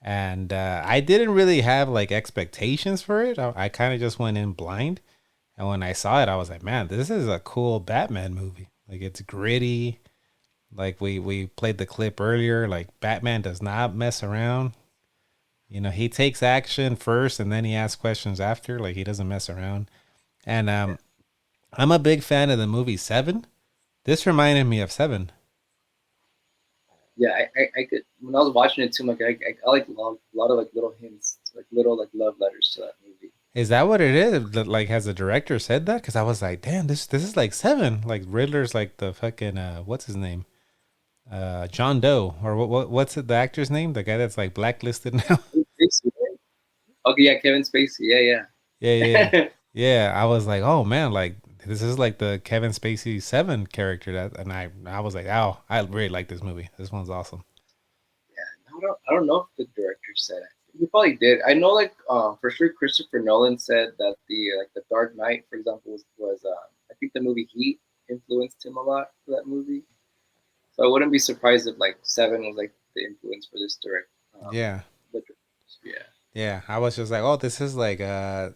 And I didn't really have like expectations for it. I kind of just went in blind. And when I saw it, I was like, man, this is a cool Batman movie. Like, it's gritty. Like we played the clip earlier. Like, Batman does not mess around. You know, he takes action first and then he asks questions after. Like, he doesn't mess around. And I'm a big fan of the movie Seven. This reminded me of Seven. Yeah, I could, when I was watching it too, like I like a lot of like little hints, like little like love letters to that movie. Is that what it is? Like, has the director said that? Because I was like, damn, this is like Seven. Like, Riddler's like the fucking what's his name? John Doe, or what's the actor's name? The guy that's like blacklisted now. Okay, yeah, Kevin Spacey. Yeah. Yeah. I was like, oh man, like this is like the Kevin Spacey 7 character. And I was like, oh, I really like this movie. This one's awesome. Yeah, I don't know if the director said it. He probably did. I know, like, for sure, Christopher Nolan said that the Dark Knight, for example, was I think the movie Heat influenced him a lot for that movie. So I wouldn't be surprised if like Seven was like the influence for this direct. Yeah. Yeah. I was just like, oh, this is like the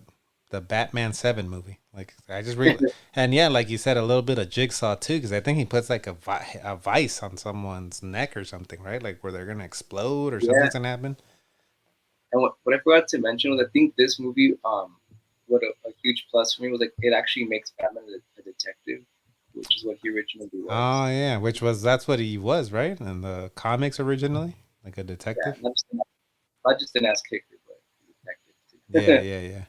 Batman 7 movie. Like, I just really, and yeah, like you said, a little bit of Jigsaw too, because I think he puts like a vice on someone's neck or something, right? Like where they're gonna explode or something's gonna happen. And what I forgot to mention was I think this movie, what a huge plus for me was like it actually makes Batman a detective, which is what he originally was. Oh yeah, that's what he was, right? In the comics originally, like a detective. Yeah, not just an ass kicker, but a detective too. Yeah.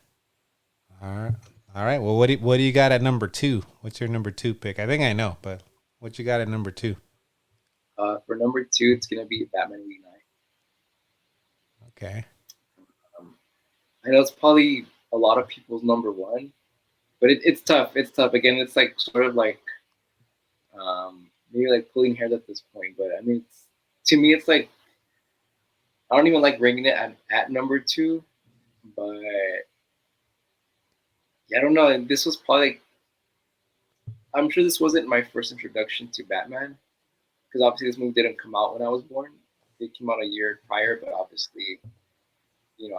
All right. Well, what do you got at number 2? What's your number 2 pick? I think I know, but what you got at number 2? For number 2, it's gonna be Batman Week 9. Okay. I know it's probably a lot of people's number 1, but it's tough. It's tough. Again, it's like sort of like maybe like pulling hairs at this point, but I mean, to me, it's like I don't even like ranking it at number 2, but yeah, I don't know. And this was probably like, I'm sure this wasn't my first introduction to Batman, because obviously this movie didn't come out when I was born. It came out a year prior, but obviously, you know,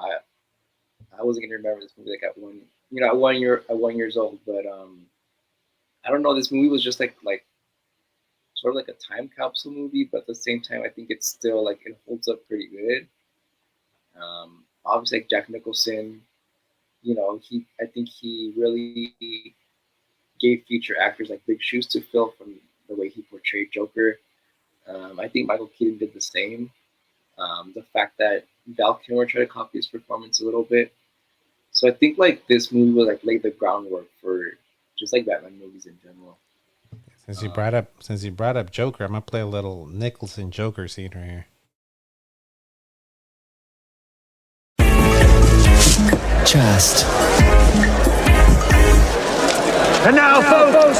I wasn't gonna remember this movie like at 1 years old. But I don't know. This movie was just like sort of like a time capsule movie, but at the same time, I think it's still like it holds up pretty good. Obviously, like Jack Nicholson, you know, I think he really gave future actors like big shoes to fill from the way he portrayed Joker. I think Michael Keaton did the same. The fact that Val Kilmer tried to copy his performance a little bit. So I think like this movie will like lay the groundwork for just like Batman movies in general. Since you brought up Joker, I'm gonna play a little Nicholson Joker scene right here. Trust. And now, folks,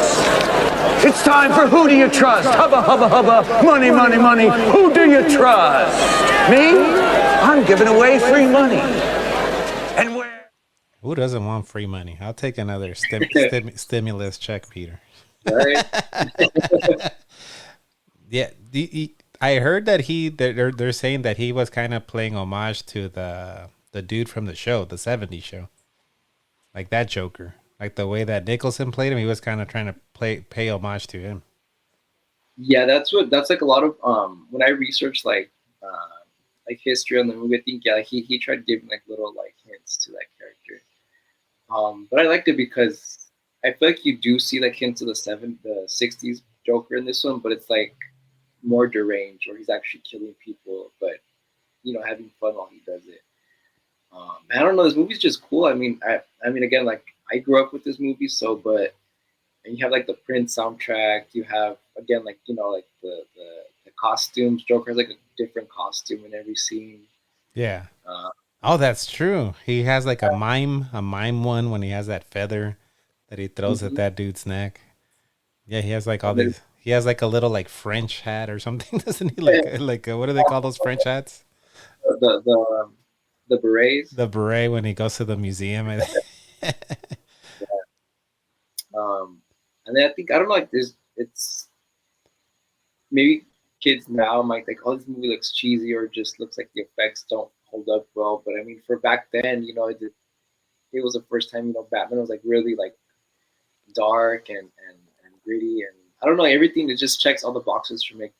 it's time for Who Do You Trust? Hubba, hubba, hubba, money, money, money. Who do you trust? Me? I'm giving away free money. And where? Who doesn't want free money? I'll take another stimulus check, Peter. Right? Yeah, I heard that they're saying that he was kind of playing homage to the dude from the show, the 70s show. Like that Joker. Like the way that Nicholson played him, he was kind of trying to pay homage to him. Yeah, that's like a lot of when I researched like history on the movie, I think he tried giving like little like hints to that character. But I liked it because I feel like you do see like hints of the 60s Joker in this one, but it's like more deranged, or he's actually killing people, but you know, having fun while he does it. I don't know. This movie's just cool. I mean, again, like I grew up with this movie, so and you have like the Prince soundtrack. You have again, like like the costumes. Joker has like a different costume in every scene. Yeah. Oh, that's true. He has like a mime one when he has that feather that he throws at that dude's neck. Yeah, he has like all these. He has like a little like French hat or something, doesn't he? Like what do they call those French hats? The berets. The beret when he goes to the museum. And then I think I don't know, like it's maybe kids now might think, oh, this movie looks cheesy or just looks like the effects don't hold up well. But I mean, for back then, it was the first time Batman was like really like dark and gritty, and I don't know, everything that just checks all the boxes for me.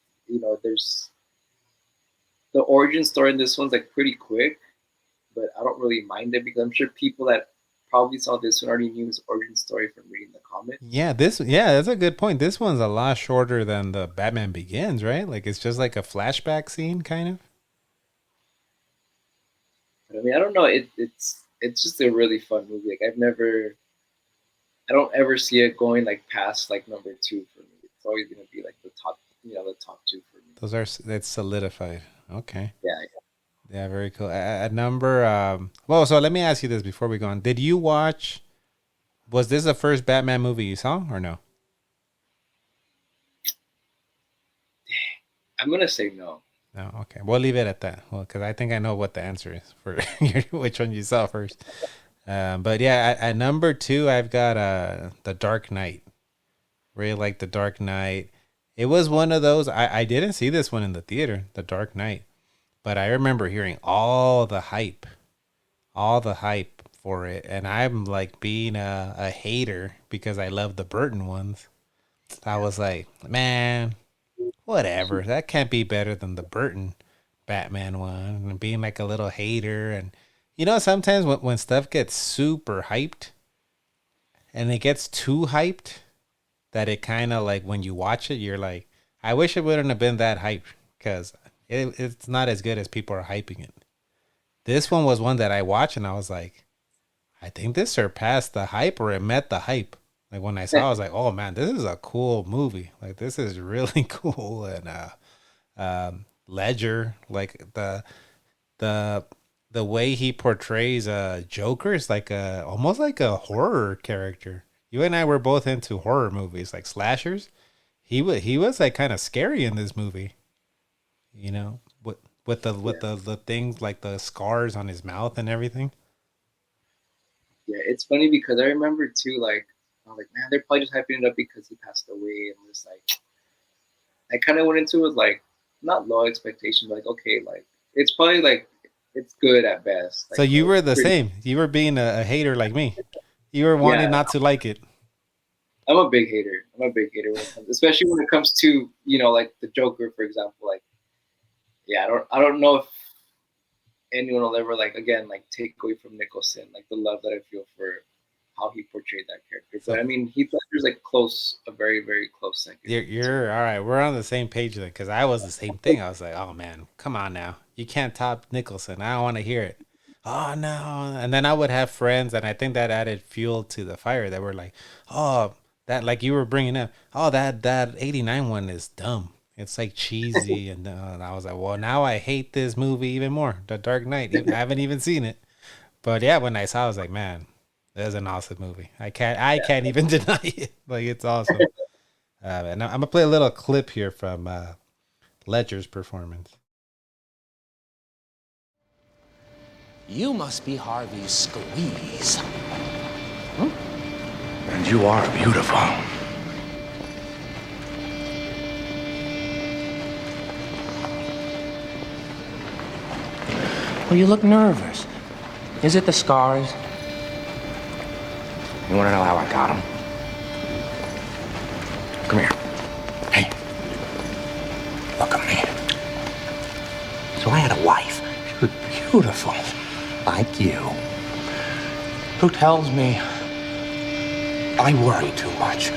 There's the origin story in this one's like pretty quick, but I don't really mind it because I'm sure people that probably saw this one already knew his origin story from reading the comic. Yeah, that's a good point. This one's a lot shorter than the Batman Begins, right? Like it's just like a flashback scene, kind of. But I mean, I don't know. It's just a really fun movie. Like I don't ever see it going like past like number 2 for me. It's always gonna be like the top 2 for me. That's solidified. Okay. Yeah, very cool. At number, so let me ask you this before we go on. Did you watch, was this the first Batman movie you saw or no? I'm going to say no. No, okay. We'll leave it at that. Well, because I think I know what the answer is for which one you saw first. But yeah, at number 2, I've got The Dark Knight. Really like The Dark Knight. It was one of those, I didn't see this one in the theater, The Dark Knight. But I remember hearing all the hype for it. And I'm like being a hater because I love the Burton ones. I was like, man, whatever. That can't be better than the Burton Batman one. And being like a little hater. And, sometimes when stuff gets super hyped and it gets too hyped, that it kind of like when you watch it, you're like, I wish it wouldn't have been that hyped because it's not as good as people are hyping it. This one was one that I watched and I was like, I think this surpassed the hype or it met the hype. Like when I saw it, I was like, oh man, this is a cool movie. Like this is really cool. And Ledger, like the way he portrays Joker is like almost like a horror character. You and I were both into horror movies, like slashers. He was like kind of scary in this movie. With the things like the scars on his mouth and everything. Yeah, it's funny because I remember too, like, I was like, man, they're probably just hyping it up because he passed away. And just like, I kind of went into it with like, not low expectations, but like, okay, like, it's probably like, it's good at best. Like, so you were the same. You were being a hater like me. You were wanting not to like it. I'm a big hater. Especially when it comes to, like the Joker, for example. Like, yeah, I don't know if anyone will ever like take away from Nicholson like the love that I feel for how he portrayed that character. But I mean, Heath Ledger's like a very very close second. You're all right. We're on the same page then, because I was the same thing. I was like, oh man, come on now, you can't top Nicholson. I don't want to hear it. Oh no. And then I would have friends, and I think that added fuel to the fire. That were like, oh, that like you were bringing up. Oh, that 89 one is dumb. It's like cheesy, and I was like, well, now I hate this movie even more. The Dark Knight. I haven't even seen it, but yeah, when I saw, it, I was like, man, that's an awesome movie. I can't even deny it. Like it's awesome. And I'm gonna play a little clip here from Ledger's performance. You must be Harvey's squeeze. And you are beautiful. Well, you look nervous. Is it the scars? You want to know how I got them? Come here. Hey. Look at me. So I had a wife. She was beautiful. Like you. Who tells me I worry too much?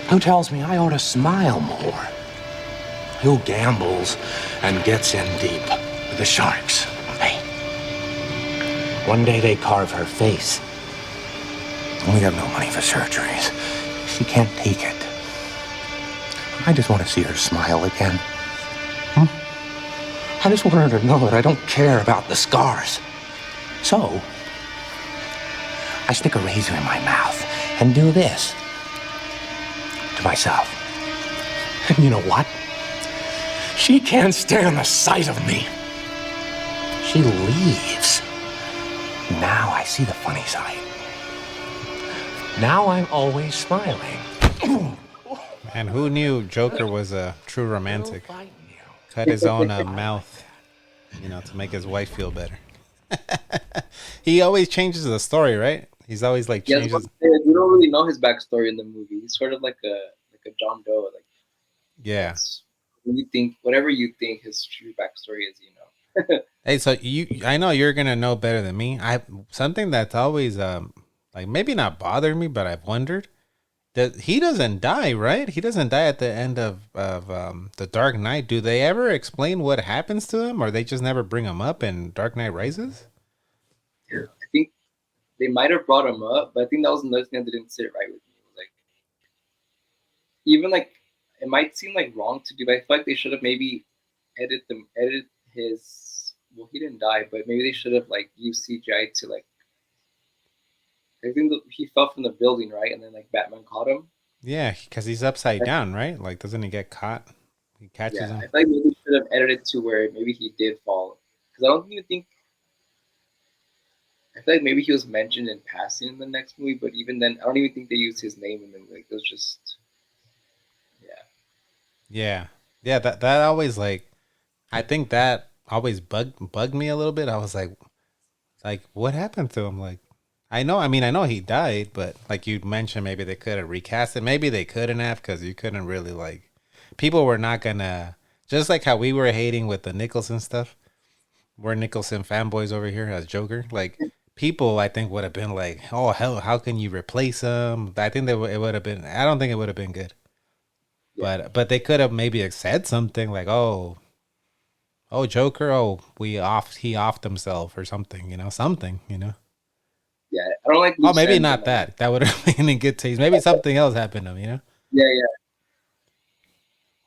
Who tells me I ought to smile more? Who gambles and gets in deep with the sharks? Hey. One day they carve her face. We have no money for surgeries. She can't take it. I just want to see her smile again. I just want her to know that I don't care about the scars. So, I stick a razor in my mouth and do this to myself. And you know what? She can't stand the sight of me. She leaves. Now I see the funny side. Now I'm always smiling. And who knew Joker was a true romantic? Cut his own mouth, to make his wife feel better. He always changes the story, right? He's always like changes. You don't really know his backstory in the movie. He's sort of like a John Doe. Like, yeah. When you think whatever you think his true backstory is, Hey, so I know you're gonna know better than me. Something that's always like maybe not bothered me, but I've wondered that he doesn't die, right? He doesn't die at the end of the Dark Knight. Do they ever explain what happens to him, or they just never bring him up in Dark Knight Rises? I think they might have brought him up, but I think that was another thing that didn't sit right with me. Like, even like it might seem like wrong to do, but I feel like they should have maybe edited his. Well, he didn't die, but maybe they should have like used CGI to like. I think he fell from the building, right? And then like Batman caught him. Yeah, because he's upside down, right? Like, doesn't he get caught? He catches him. I feel like maybe they should have edited to where maybe he did fall. Because I don't even think. I feel like maybe he was mentioned in passing in the next movie, but even then, I don't even think they used his name in the movie. Like, it was just. Yeah. That always like, I think that always bugged me a little bit. I was like, what happened to him? Like, I know he died, but like you mentioned, maybe they could have recast it. Maybe they couldn't have, because you couldn't really like, people were not gonna, just like how we were hating with the Nicholson stuff. We're Nicholson fanboys over here as Joker. Like, people, I think, would have been like, oh hell, how can you replace him? I think it would have been. I don't think it would have been good. Yeah. But they could have maybe said something like, oh Joker, he offed himself or something, something. Yeah, I don't like. Oh, maybe not that. That would have been in good taste. Maybe something else happened to him, Yeah.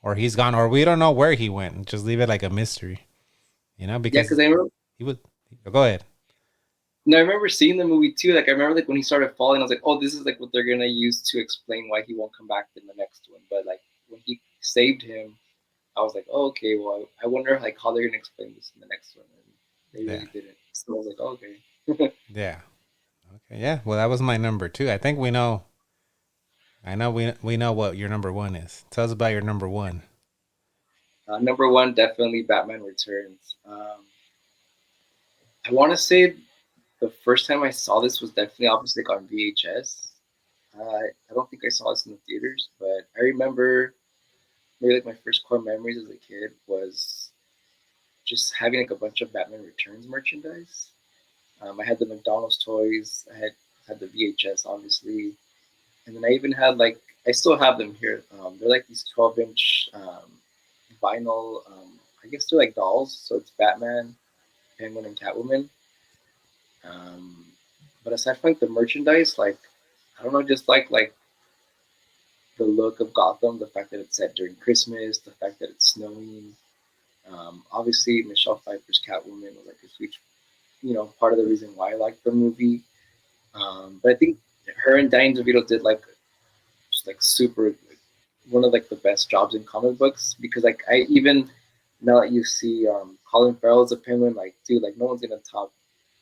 Or he's gone, or we don't know where he went. Just leave it like a mystery, because I remember he would. Go ahead. No, I remember seeing the movie too. Like, I remember like when he started falling, I was like, oh, this is like what they're gonna use to explain why he won't come back in the next one. But like when he saved him, I was like, oh, okay. Well, I wonder like how they're gonna explain this in the next one. And they really didn't. So I was like, oh, okay. Yeah. Okay. Yeah. Well, that was my number 2. I think we know. I know we know what your number 1 is. Tell us about your number 1. Number 1, definitely Batman Returns. I want to say the first time I saw this was definitely obviously like on VHS. I don't think I saw this in the theaters, but I remember maybe like my first core memories as a kid was just having like a bunch of Batman Returns merchandise. I had the McDonald's toys. I had the VHS, obviously. And then I even had like, I still have them here. They're like these 12-inch vinyl, I guess they're like dolls. So it's Batman, Penguin, and Catwoman. But aside from like the merchandise, like, I don't know, just like the look of Gotham, the fact that it's set during Christmas, the fact that it's snowing. Obviously, Michelle Pfeiffer's Catwoman was like a huge, part of the reason why I liked the movie. But I think her and Danny DeVito did like just like super, like, one of like the best jobs in comic books, because like I even now that you see Colin Farrell as a Penguin, like, dude, like no one's gonna top.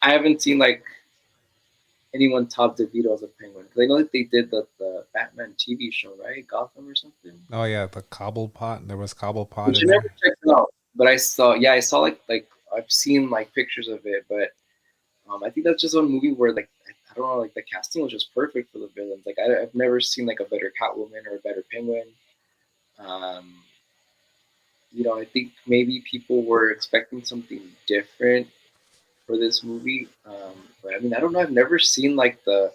I haven't seen like anyone top DeVito as a Penguin, because I know that they did the Batman TV show, right? Gotham or something. Oh yeah, the Cobblepot. There was Cobblepot. Which I never checked it out, but I saw like I've seen like pictures of it, but I think that's just one movie where like I don't know, like the casting was just perfect for the villains. Like I've never seen like a better Catwoman or a better Penguin. I think maybe people were expecting something different for this movie, but I mean, I don't know. I've never seen like the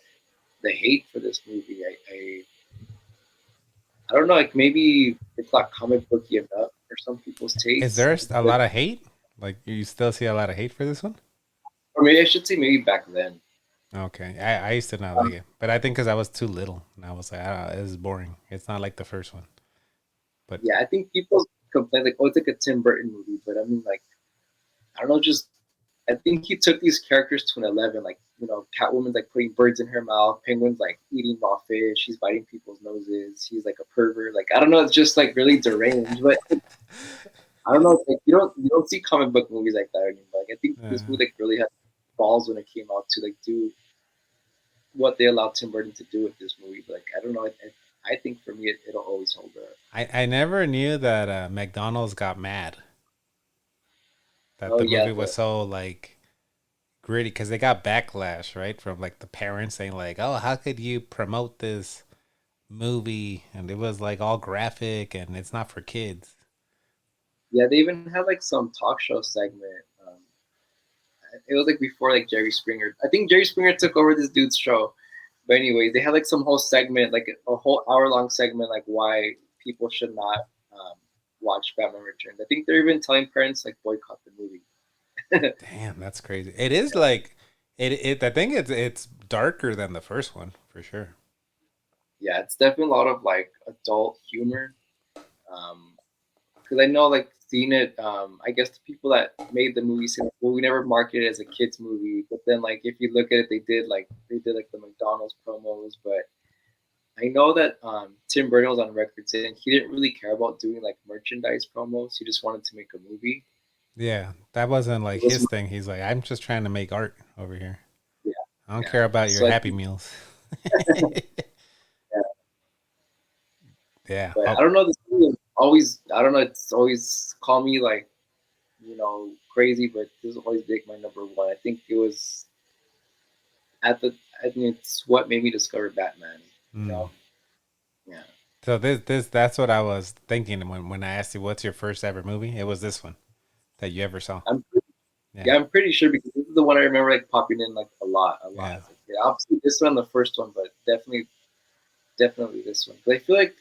hate for this movie. I don't know. Like maybe it's not comic booky enough for some people's taste. Is there a lot of hate? Like, you still see a lot of hate for this one? Or maybe I should say maybe back then. Okay, I used to not like it, but I think because I was too little, and I was like, this is boring. It's not like the first one. But Yeah, I think people complain like, oh, it's like a Tim Burton movie, but I mean, like, I don't know, just I think he took these characters to an 11. Like, you know, Catwoman's like putting birds in her mouth, Penguin's like eating raw fish, she's biting people's noses, he's like a pervert. Like, I don't know, it's just like really deranged. But I don't know, like you don't see comic book movies like that anymore. Like, I think this movie like really had balls when it came out to like do what they allowed Tim Burton to do with this movie. But like, I don't know, I think for me it'll always hold up. I never knew that McDonald's got mad that the movie was so like gritty because they got backlash, right, from like the parents saying like, oh, how could you promote this movie, and it was like all graphic and it's not for kids. Yeah, they even had like some talk show segment. It was like before like Jerry Springer. I think Jerry Springer took over this dude's show. But anyways, they had like some whole segment, like a whole hour-long segment, like why people should not watch Batman Returns. I think they're even telling parents like boycott the movie. Damn, that's crazy. It is like it. I think it's darker than the first one for sure. Yeah, it's definitely a lot of like adult humor. Because I know like seeing it, I guess the people that made the movie said, well, we never marketed it as a kids movie. But then like if you look at it, they did like the McDonald's promos. But I know that Tim Burton was on record saying he didn't really care about doing like merchandise promos. He just wanted to make a movie. Yeah, that wasn't like his thing. He's like, I'm just trying to make art over here. Yeah, I don't care about your Happy Meals. Yeah. But I don't know. This movie always, I don't know. It's always call me like, you know, crazy, but this will always make my number one. I think it was I think it's what made me discover Batman. You know? Yeah. So that's what I was thinking when I asked you what's your first ever movie. It was this one that you ever saw. I'm pretty sure because this is the one I remember like popping in like a lot. Yeah. Yeah, obviously this one, the first one, but definitely this one. But I feel like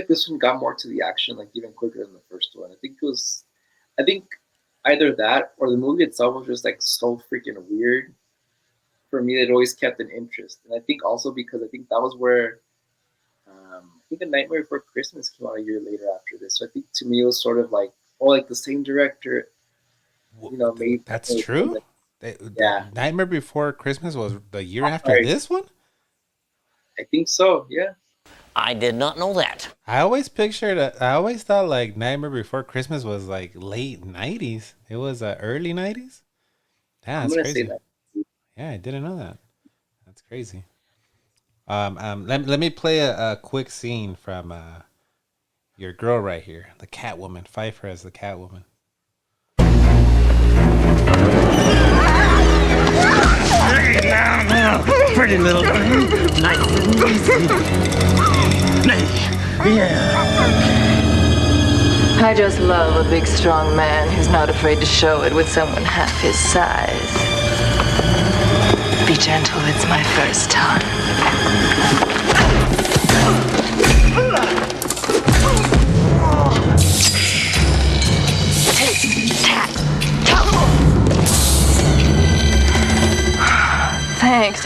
this one got more to the action, like even quicker than the first one. I think either that or the movie itself was just like so freaking weird. For me, it always kept an interest, and I think also because I think that was where I think A Nightmare Before Christmas came out a year later after this. So I think to me it was sort of like, oh, like the same director, you know, made. That's true. Yeah, Nightmare Before Christmas was the year after this one. I think so. Yeah. I did not know that. I always thought like Nightmare Before Christmas was like late 90s. It was early 90s. Yeah, that's crazy. Yeah, I didn't know that. That's crazy. Let me play a quick scene from your girl right here, the Catwoman. Pfeiffer as the Catwoman. Now, pretty little nice and easy. Yeah. I just love a big, strong man who's not afraid to show it with someone half his size. Be gentle, it's my first time. Thanks.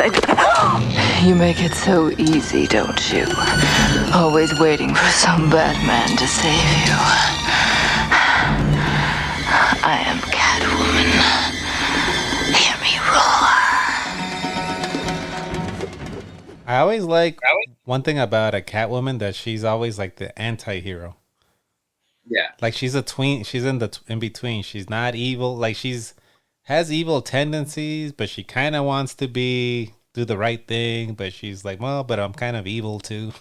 You make it so easy, don't you? Always waiting for some bad man to save you. I am Catwoman. Hear me roar. I always like one thing about a Catwoman that she's always like the anti-hero. Yeah. Like she's a tween. She's in between. She's not evil. Like has evil tendencies, but she kind of wants to do the right thing, but she's like, well, but I'm kind of evil too.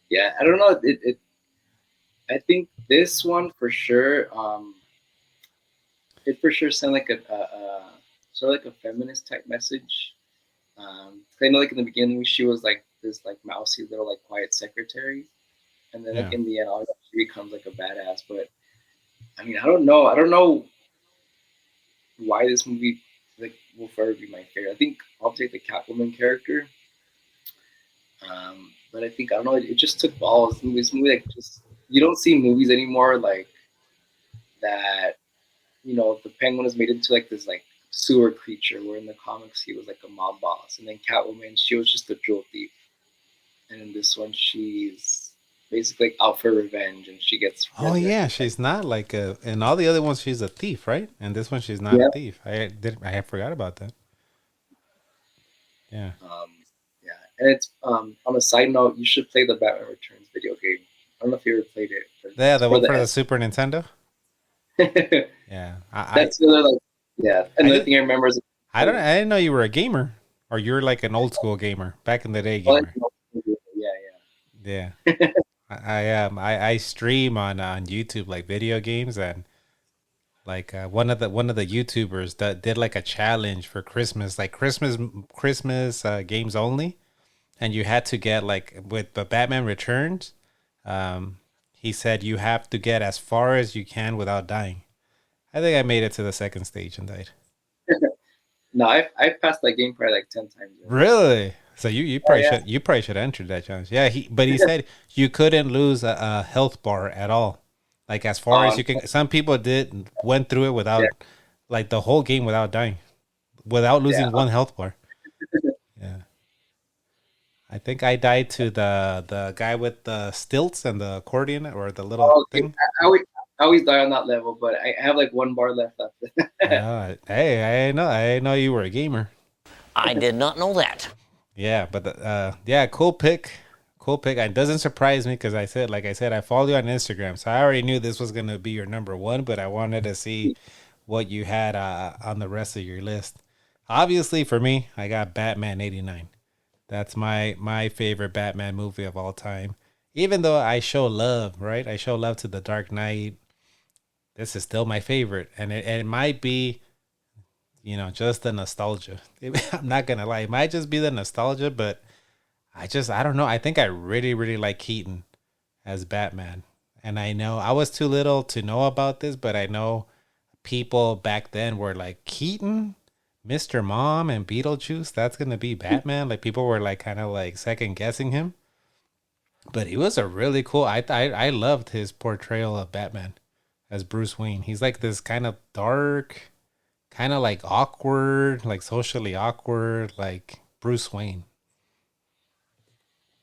Yeah, I don't know. I think this one for sure. It for sure sounded like a sort of like a feminist type message. I know, like in the beginning, she was like this like mousy little like quiet secretary, and then like in the end, she becomes like a badass. But I mean, I don't know why this movie like will forever be my favorite. I think I'll take the Catwoman character. But I think I don't know. It just took balls. This movie like just you don't see movies anymore like that the Penguin was made into like this like sewer creature, where in the comics he was like a mob boss, and then Catwoman, she was just a jewel thief, and in this one she's basically like out for revenge, and she gets. Oh yeah, she's not like a. In all the other ones, she's a thief, right? And this one, she's not a thief. I forgot about that. Yeah. Yeah, and it's on a side note, you should play the Batman Returns video game. I don't know if you ever played it. Yeah, the one for the Super Nintendo. Yeah, that's another like. Yeah, another thing I remember is I didn't know you were a gamer, or you're like an old school gamer, back in the day gamer. Yeah. I stream on YouTube like video games, and like one of the YouTubers that did like a challenge for Christmas, like Christmas games only, and you had to get like with the Batman Returns. He said you have to get as far as you can without dying. I think I made it to the second stage and died. No, I've passed that game probably like 10 times. Really? So you probably should enter that challenge. Yeah, he said you couldn't lose a health bar at all. Like as far as you can. Some people went through it without like the whole game without dying, without losing one health bar. Yeah. I think I died to the guy with the stilts and the accordion or the little thing. I always die on that level, but I have like 1 bar left after. Hey, I know you were a gamer. I did not know that. Yeah, but cool pick. It doesn't surprise me because I said, I follow you on Instagram, so I already knew this was gonna be your number one. But I wanted to see what you had on the rest of your list. Obviously, for me, I got Batman '89. That's my favorite Batman movie of all time. Even though I show love, right? I show love to The Dark Knight. This is still my favorite, and it might be, just the nostalgia. I'm not gonna lie, it might just be the nostalgia, but I don't know. I think I really, really like Keaton as Batman, and I know I was too little to know about this, but I know people back then were like, Keaton, Mr. Mom, and Beetlejuice, that's gonna be Batman. Like people were like kind of like second guessing him, but he was a really cool. I loved his portrayal of Batman as Bruce Wayne. He's like this kind of dark, kind of like awkward, like socially awkward, like Bruce Wayne.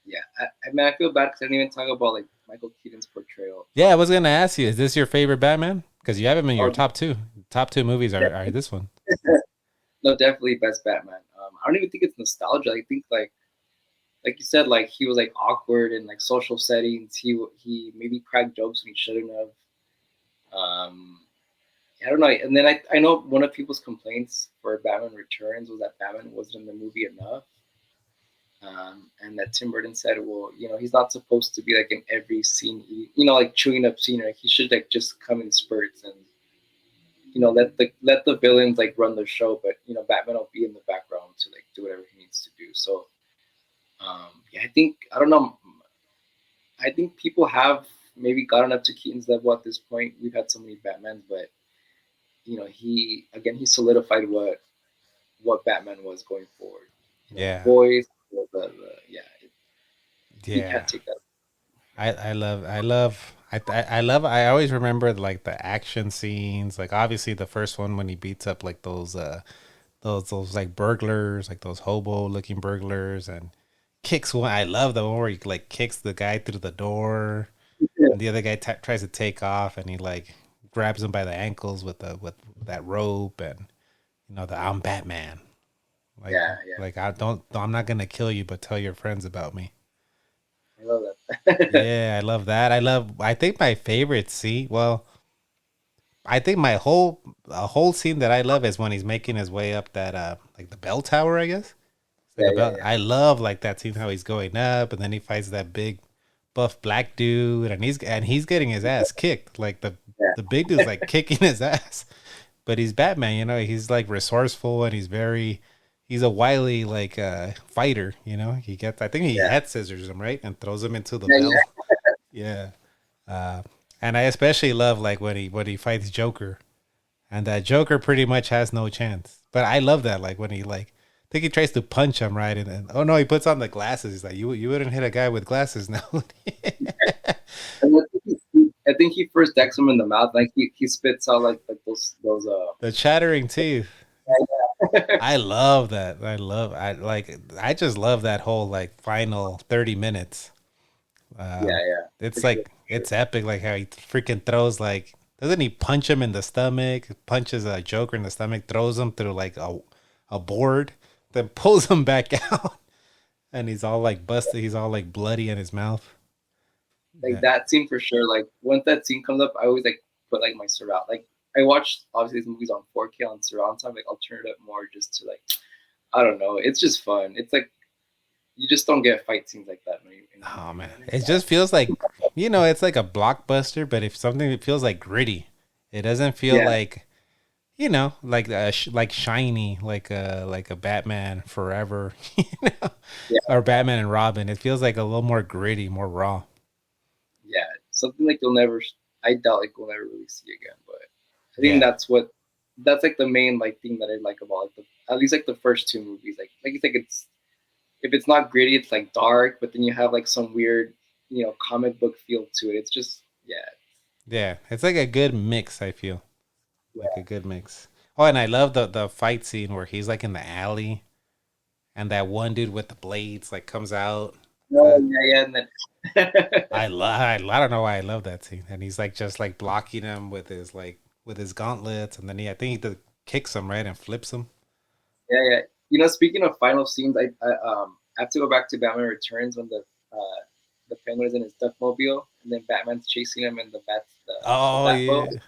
Yeah, I mean, I feel bad because I didn't even talk about like Michael Keaton's portrayal. Yeah, I was gonna ask you, is this your favorite Batman? Because you have him in your top two. Top two movies are this one. No, definitely best Batman. I don't even think it's nostalgia. I think like you said, like he was like awkward in like social settings. He maybe cracked jokes when he shouldn't have. I don't know. And then I know one of people's complaints for Batman Returns was that Batman wasn't in the movie enough. And that Tim Burton said, well, he's not supposed to be like in every scene, like chewing up scenery. He should like just come in spurts and, let the villains like run the show. But, Batman will be in the background to like do whatever he needs to do. So, I don't know. I think people have maybe gotten up to Keaton's level at this point. We've had so many Batmans, but he solidified what Batman was going forward. Yeah. Voice, you can't take that. I always remember like the action scenes. Like obviously the first one when he beats up like those like burglars, like those hobo looking burglars, and kicks one. I love the one where he like kicks the guy through the door. And the other guy tries to take off, and he like grabs him by the ankles with that rope, and the I'm Batman. Like, like I'm not gonna kill you, but tell your friends about me. I love that. Yeah, I love that. I think my favorite scene. Well, I think a whole scene that I love is when he's making his way up that like the bell tower, I guess. I love like that scene how he's going up, and then he fights that big buff black dude, and he's getting his ass kicked. Like the big dude's like kicking his ass, but he's Batman. He's like resourceful, and he's a wily like fighter. I think he head scissors him, right, and throws him into the bell. Yeah. And I especially love like when he fights Joker, and that Joker pretty much has no chance. But I love that like when he like. I think he tries to punch him, right? And then, oh no, he puts on the glasses. He's like, you wouldn't hit a guy with glasses now. I think he first decks him in the mouth. Like he spits out like those those the chattering teeth. I love that. I just love that whole like final 30 minutes. It's like it's epic. Like how he freaking throws like, doesn't he punch him in the stomach? Punches a Joker in the stomach, throws him through like a board, then pulls him back out, and he's all like busted. He's all like bloody in his mouth. Like that scene for sure. Like once that scene comes up, I always like put like my surround. Like I watched obviously these movies on 4K on surround sound. Like I'll turn it up more just to like, I don't know. It's just fun. It's like you just don't get fight scenes like that. Oh man, it just feels like, you know, it's like a blockbuster, but if something that feels like gritty, it doesn't feel like, you know, like like shiny, like a Batman Forever, you know, or Batman and Robin. It feels like a little more gritty, more raw. Yeah, something like I doubt like we'll never really see again. But I think that's like the main like thing that I like about like at least like the first two movies. Like it's like if it's not gritty, it's like dark, but then you have like some weird, you know, comic book feel to it. It's just yeah, it's like a good mix. I feel like a good mix. Oh, and I love the fight scene where he's like in the alley, and that one dude with the blades like comes out. Oh yeah, and then I don't know why I love that scene. And he's like just like blocking him with his gauntlets, and then I think he kicks him right and flips him. Yeah. You know, speaking of final scenes, I have to go back to Batman Returns when the Penguin is in his Duckmobile, and then Batman's chasing him in the Batboat.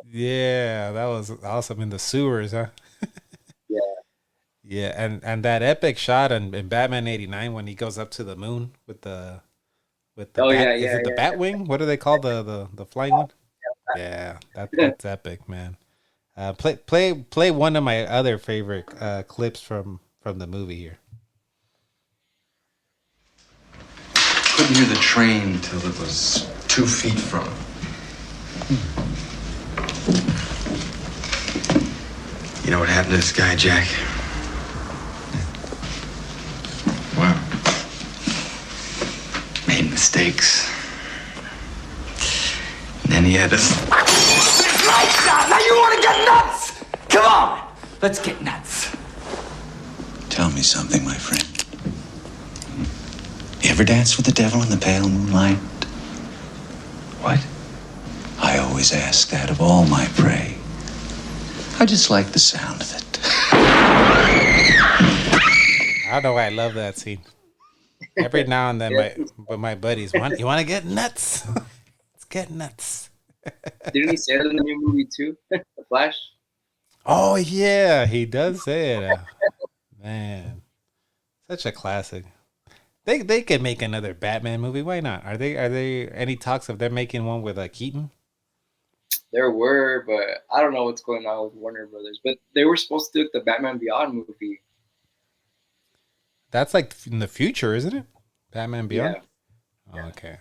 Yeah, that was awesome in the sewers, huh? Yeah. Yeah, and that epic shot in Batman '89 when he goes up to the moon with the is it the Batwing? What do they call the flying one? Yeah, that's epic, man. Play one of my other favorite clips from the movie here. Couldn't hear the train till it was 2 feet from him. You know what happened to this guy, Jack? Well, made mistakes. And then he had to... Lights out! Now you want to get nuts! Come on! Let's get nuts. Tell me something, my friend. You ever dance with the devil in the pale moonlight? What? I always ask that of all my prey. I just like the sound of it. I don't know why I love that scene. Every now and then, my buddies, you want to get nuts? Let's get nuts. Didn't he say that in the new movie too? The Flash? Oh yeah, he does say it. Man, such a classic. They could make another Batman movie. Why not? Are they any talks of them making one with Keaton? There were, but I don't know what's going on with Warner Brothers. But they were supposed to do the Batman Beyond movie. That's like in the future, isn't it? Batman Beyond? Yeah. Oh, okay.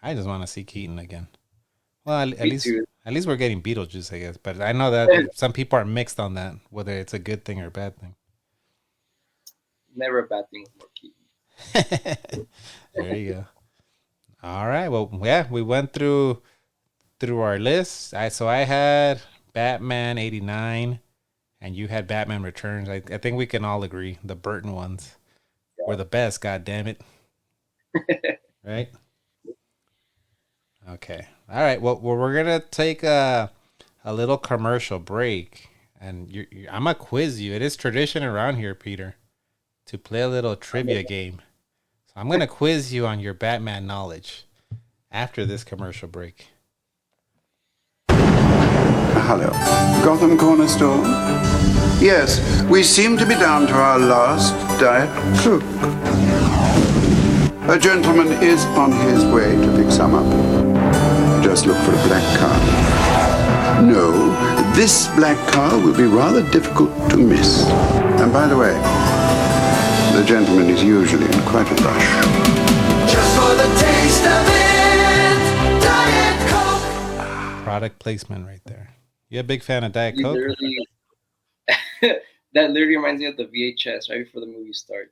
I just want to see Keaton again. Well, at least we're getting Beetlejuice, I guess. But I know that some people are mixed on that, whether it's a good thing or a bad thing. Never a bad thing with more Keaton. There you go. All right. Well, yeah, we went through our list. So I had Batman '89, and you had Batman Returns. I think we can all agree the Burton ones were the best. God damn it! Right? Okay. All right. Well, we're gonna take a little commercial break, and I'm gonna quiz you. It is tradition around here, Peter, to play a little trivia game. So I'm gonna quiz you on your Batman knowledge after this commercial break. Hello. Gotham Corner Store? Yes, we seem to be down to our last Diet Coke. A gentleman is on his way to pick some up. Just look for a black car. No, this black car will be rather difficult to miss. And by the way, the gentleman is usually in quite a rush. Just for the taste of it, Diet Coke. Product placement right there. You a big fan of Diet Coke? That literally reminds me of the VHS right before the movie starts.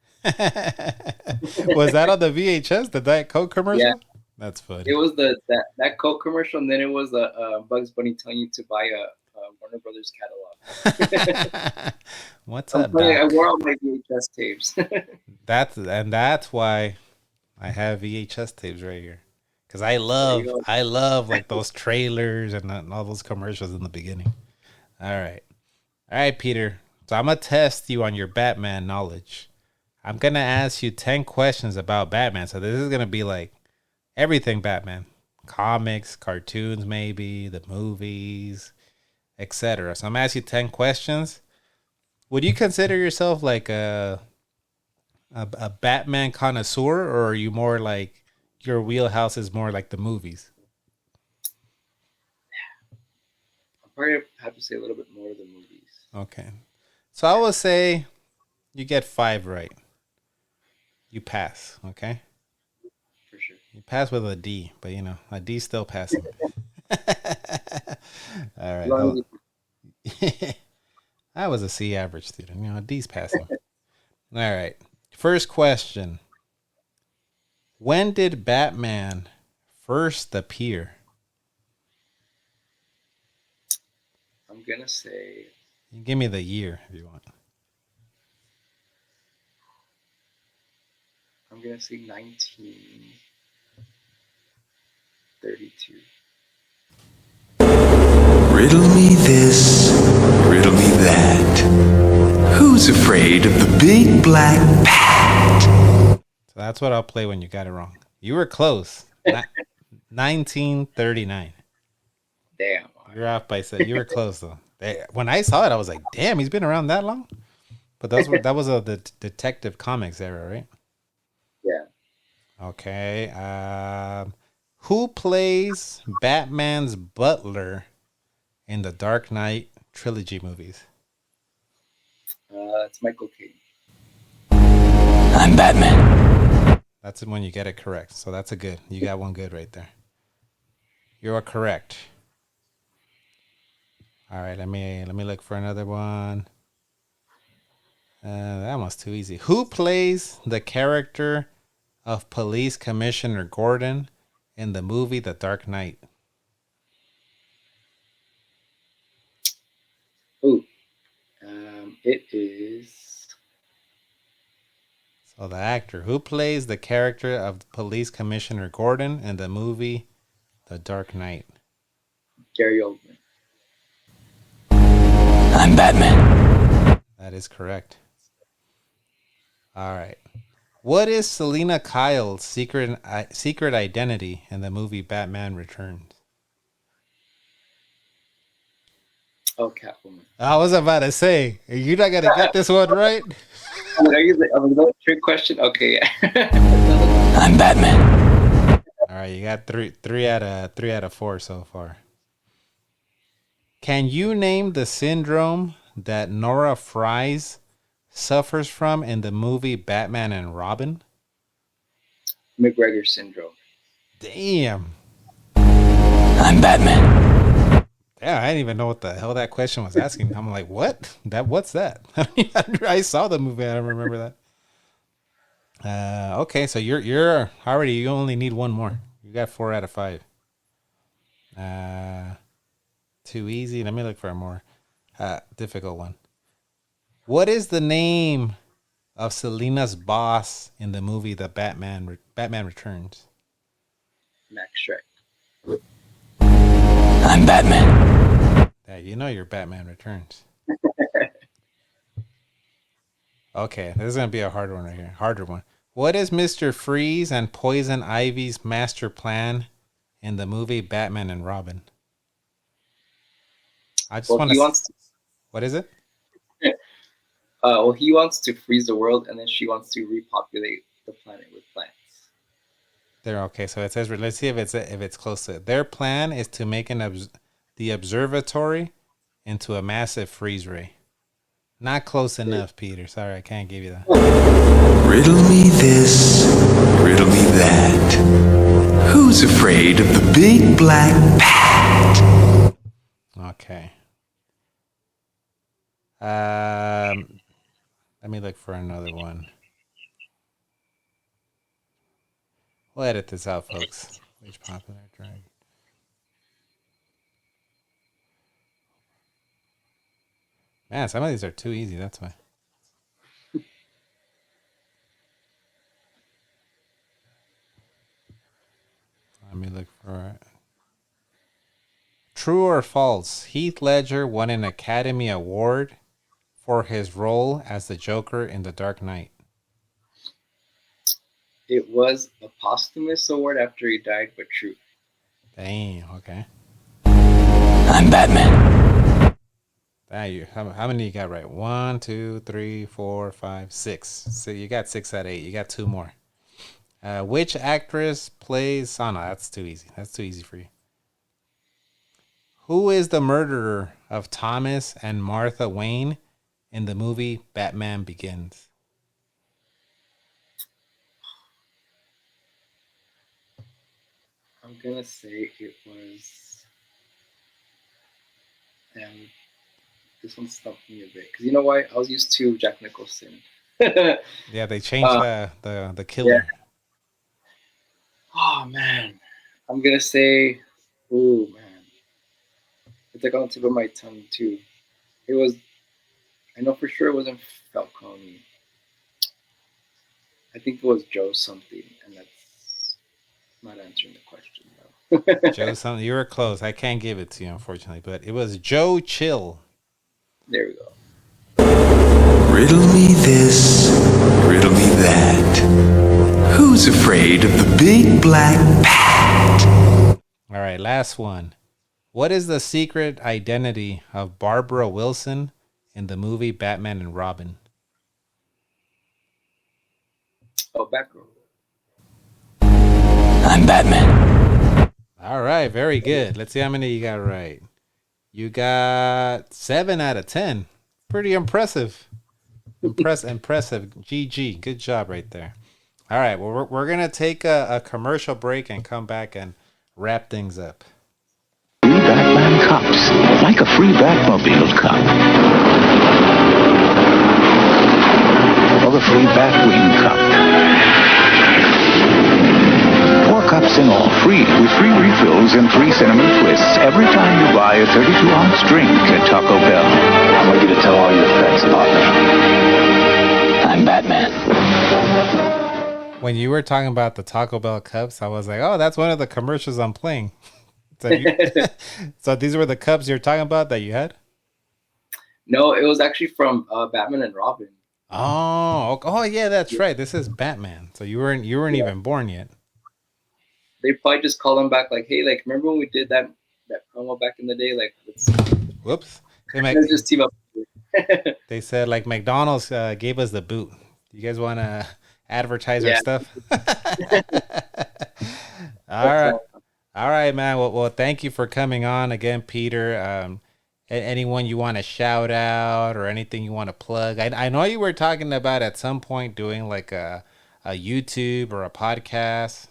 Was that on the VHS, the Diet Coke commercial? Yeah. That's funny. It was that Coke commercial, and then it was Bugs Bunny telling you to buy a Warner Brothers catalog. What's I'm up, telling you, I Doc? wore all my VHS tapes. That's why I have VHS tapes right here. Cause I you go. love like those trailers and all those commercials in the beginning. All right, Peter. So I'm gonna test you on your Batman knowledge. I'm gonna ask you 10 questions about Batman. So this is gonna be like everything Batman, comics, cartoons, maybe the movies, etc. So I'm gonna ask you 10 questions. Would you consider yourself like a Batman connoisseur, or are you more like your wheelhouse is more like the movies? I'll probably have to say a little bit more of the movies. Okay. So I will say you get 5 right. You pass, okay? For sure. You pass with a D, but you know, a D still passing. All right. Long I was a C average student. You know, a D's passing. All right. First question. When did Batman first appear? I'm gonna say You can give me the year if you want. I'm gonna say 1932. Riddle me this, riddle me that. Who's afraid of the big black bat? So that's what I'll play when you got it wrong. You were close. 1939. Damn. You're off by set. You were close though. When I saw it, I was like, "Damn, he's been around that long." But that was the Detective Comics era, right? Yeah. Okay. Who plays Batman's butler in the Dark Knight trilogy movies? It's Michael Keaton. I'm Batman. That's when you get it correct. So that's a good. You got one good right there. You are correct. All right, let me look for another one. That one's too easy. Who plays the character of Police Commissioner Gordon in the movie The Dark Knight? Ooh. It is. So the actor who plays the character of Police Commissioner Gordon in the movie The Dark Knight. Gary Oldman. I'm Batman. That is correct. All right. What is Selena Kyle's secret identity in the movie Batman Returns? Oh, Catwoman. I was about to say, you're not gonna get this one right. I'm like, a trick question. Okay, yeah. I'm Batman. All right, you got three out of 4 so far. Can you name the syndrome that Nora Fries suffers from in the movie Batman and Robin? McGregor syndrome. Damn. I'm Batman. Yeah, I didn't even know what the hell that question was asking. I'm like, what? What's that? I saw the movie. I don't remember that. Okay, so you're already. You only need one more. You got 4 out of 5. Too easy. Let me look for a more difficult one. What is the name of Selena's boss in the movie The Batman Returns? Max Shrek. I'm Batman. Yeah, you know your Batman Returns. Okay, this is gonna be a hard one right here. Harder one. What is Mr. Freeze and Poison Ivy's master plan in the movie Batman and Robin? I just want to. What is it? Well, he wants to freeze the world, and then she wants to repopulate the planet with plants. There. Okay, so it says. Let's see if it's close to it. Their plan is to make the observatory into a massive freeze ray. Not close enough, Peter. Sorry, I can't give you that. Riddle me this, riddle me that. Who's afraid of the big black bat? Okay. Let me look for another one. We'll edit this out, folks. Which popular drag? Man, some of these are too easy. That's why. Let me look for it. True or false? Heath Ledger won an Academy Award for his role as the Joker in The Dark Knight. It was a posthumous award after he died, but true. Damn. Okay. I'm Batman. How many you got right? 1, 2, 3, 4, 5, 6. So you got 6 out of 8. You got 2 more. Which actress plays? Oh no, that's too easy. That's too easy for you. Who is the murderer of Thomas and Martha Wayne in the movie Batman Begins? I'm gonna say it was. This one stumped me a bit because you know why? I was used to Jack Nicholson. Yeah, they changed the killer. Yeah. Oh man, I'm gonna say, oh man, it's like on the tip of my tongue too. It was, I know for sure it wasn't Falcone. I think it was Joe something, and that's not answering the question though. Joe something. You were close. I can't give it to you unfortunately, but it was Joe Chill. There we go. Riddle me this, riddle me that. Who's afraid of the big black bat? All right, last one. What is the secret identity of Barbara Wilson in the movie Batman and Robin? Oh, Batgirl. I'm Batman. All right, very good. Let's see how many you got right. You got 7 out of 10. Pretty impressive. Impressive. GG. Good job right there. All right, well, we're going to take a commercial break and come back and wrap things up. Free Batman cups, like a free Batmobile cup. Or the free Batwing cup. 4 cups in all, free, with free refills and free cinnamon twists every time you buy a 32-ounce drink at Taco Bell. I want you to tell all your friends about me. I'm Batman. When you were talking about the Taco Bell cups, I was like, oh, that's one of the commercials I'm playing. So, so these were the cups you're talking about that you had? No, it was actually from Batman and Robin. Oh, yeah, that's right. This is Batman. So you weren't even born yet. They probably just call them back like, hey, like, remember when we did that promo back in the day? Like, whoops. Let's just team up. They said, like, McDonald's gave us the boot. You guys want to advertise our stuff? All right, man. Well, thank you for coming on again, Peter. Anyone you want to shout out or anything you want to plug? I know you were talking about at some point doing like a YouTube or a podcast.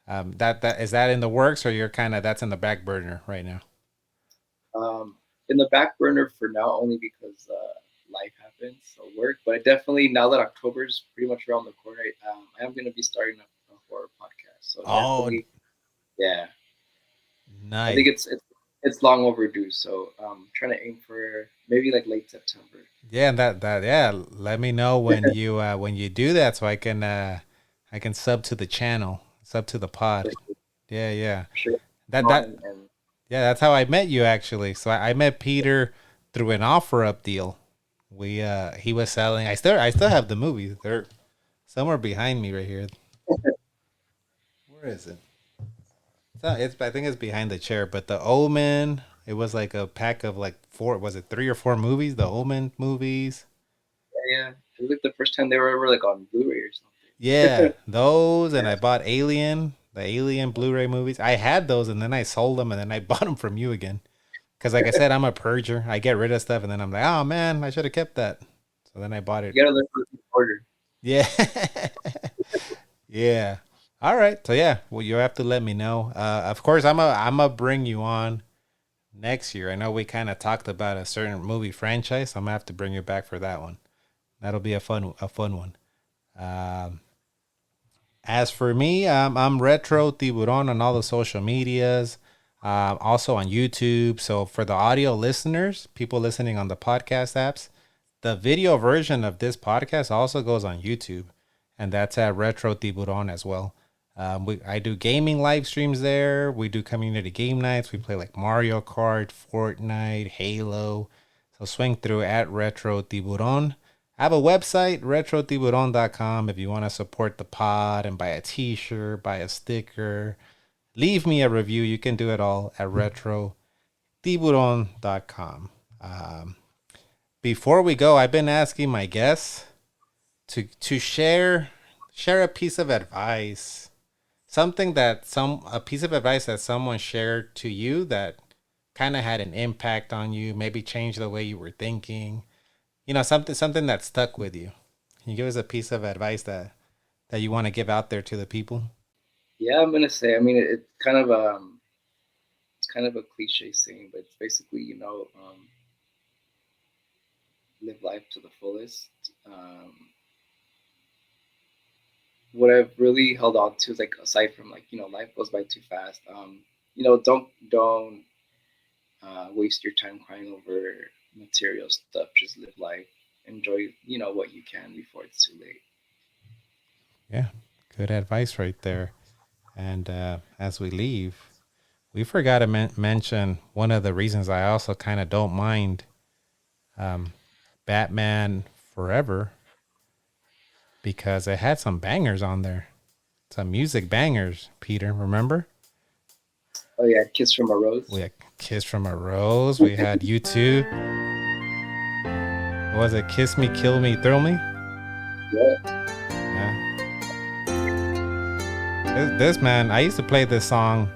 That is that in the works, or you're kind of that's in the back burner right now? In the back burner for now, only because life happens, so work. But definitely now that October's pretty much around the corner, I am going to be starting a horror podcast. So yeah, nice. I think it's long overdue. So trying to aim for maybe like late September. Yeah, and let me know when you do that, so I can sub to the channel, sub to the pod. Yeah. Sure. That's how I met you actually. So I met Peter through an OfferUp deal. He was selling. I still have the movies. They're somewhere behind me right here. Where is it? I think it's behind the chair. But the Omen, it was like a pack of like 4. Was it 3 or 4 movies? The Omen movies. Yeah. It was like the first time they were ever like on Blu-ray or something. Yeah, those, and I bought the Alien Blu-ray movies. I had those, and then I sold them, and then I bought them from you again. Because like I said, I'm a purger. I get rid of stuff, and then I'm like, oh man, I should have kept that. So then I bought it. You gotta look for the order. Yeah. Yeah. All right. So yeah, well, you have to let me know. Of course, I'm a bring you on next year. I know we kind of talked about a certain movie franchise. So I'm gonna have to bring you back for that one. That'll be a fun one. As for me, I'm Retro Tiburon on all the social medias. Also on YouTube. So for the audio listeners, people listening on the podcast apps, the video version of this podcast also goes on YouTube, and that's at Retro Tiburon as well. I do gaming live streams there. We do community game nights. We play like Mario Kart, Fortnite, Halo. So swing through at Retro Tiburon. I have a website, retrotiburon.com, if you want to support the pod and buy a t-shirt, buy a sticker, leave me a review. You can do it all at retrotiburon.com. Before we go, I've been asking my guests to share a piece of advice, a piece of advice that someone shared to you that kind of had an impact on you, maybe changed the way you were thinking. You know, something that stuck with you. Can you give us a piece of advice that you want to give out there to the people? Yeah, I'm gonna say. I mean, it's kind of a cliche saying, but it's basically, live life to the fullest. What I've really held on to is like, aside from like, life goes by too fast. Don't waste your time crying over material stuff. Just live life, enjoy what you can before it's too late. Yeah, good advice right there. And as we leave, we forgot to mention one of the reasons I also kind of don't mind Batman Forever, because it had some bangers on there, some music bangers. Peter, remember? Oh yeah, Kiss from a Rose. We had Kiss from a Rose. We had U2. What was it? Kiss Me, Kill Me, Thrill Me? Yeah. This man, I used to play this song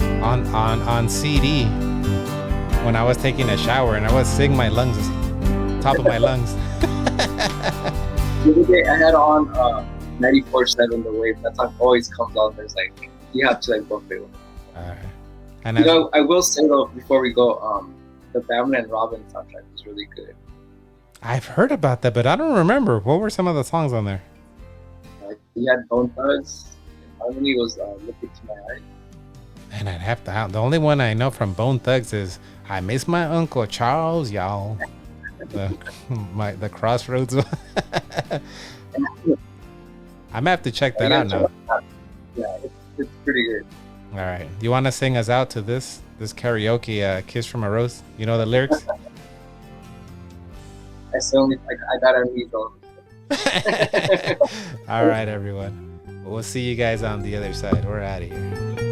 on CD when I was taking a shower, and I would sing my lungs, top of my lungs. The other day I had on 94.7 The Wave. That song always comes on. There's like, you have to like bump it. Alright. And I will say though, before we go, the Batman and Robin soundtrack was really good. I've heard about that, but I don't remember. What were some of the songs on there? You had Bone Thugs. Harmony was Look Into My Eyes. And I'd have to. The only one I know from Bone Thugs is I Miss My Uncle Charles, y'all. The Crossroads one. I'm gonna have to check that out now. Yeah, it's pretty good. All right. You want to sing us out to this karaoke, Kiss from a Rose? You know the lyrics? I gotta read those. All right, everyone. We'll see you guys on the other side. We're out of here.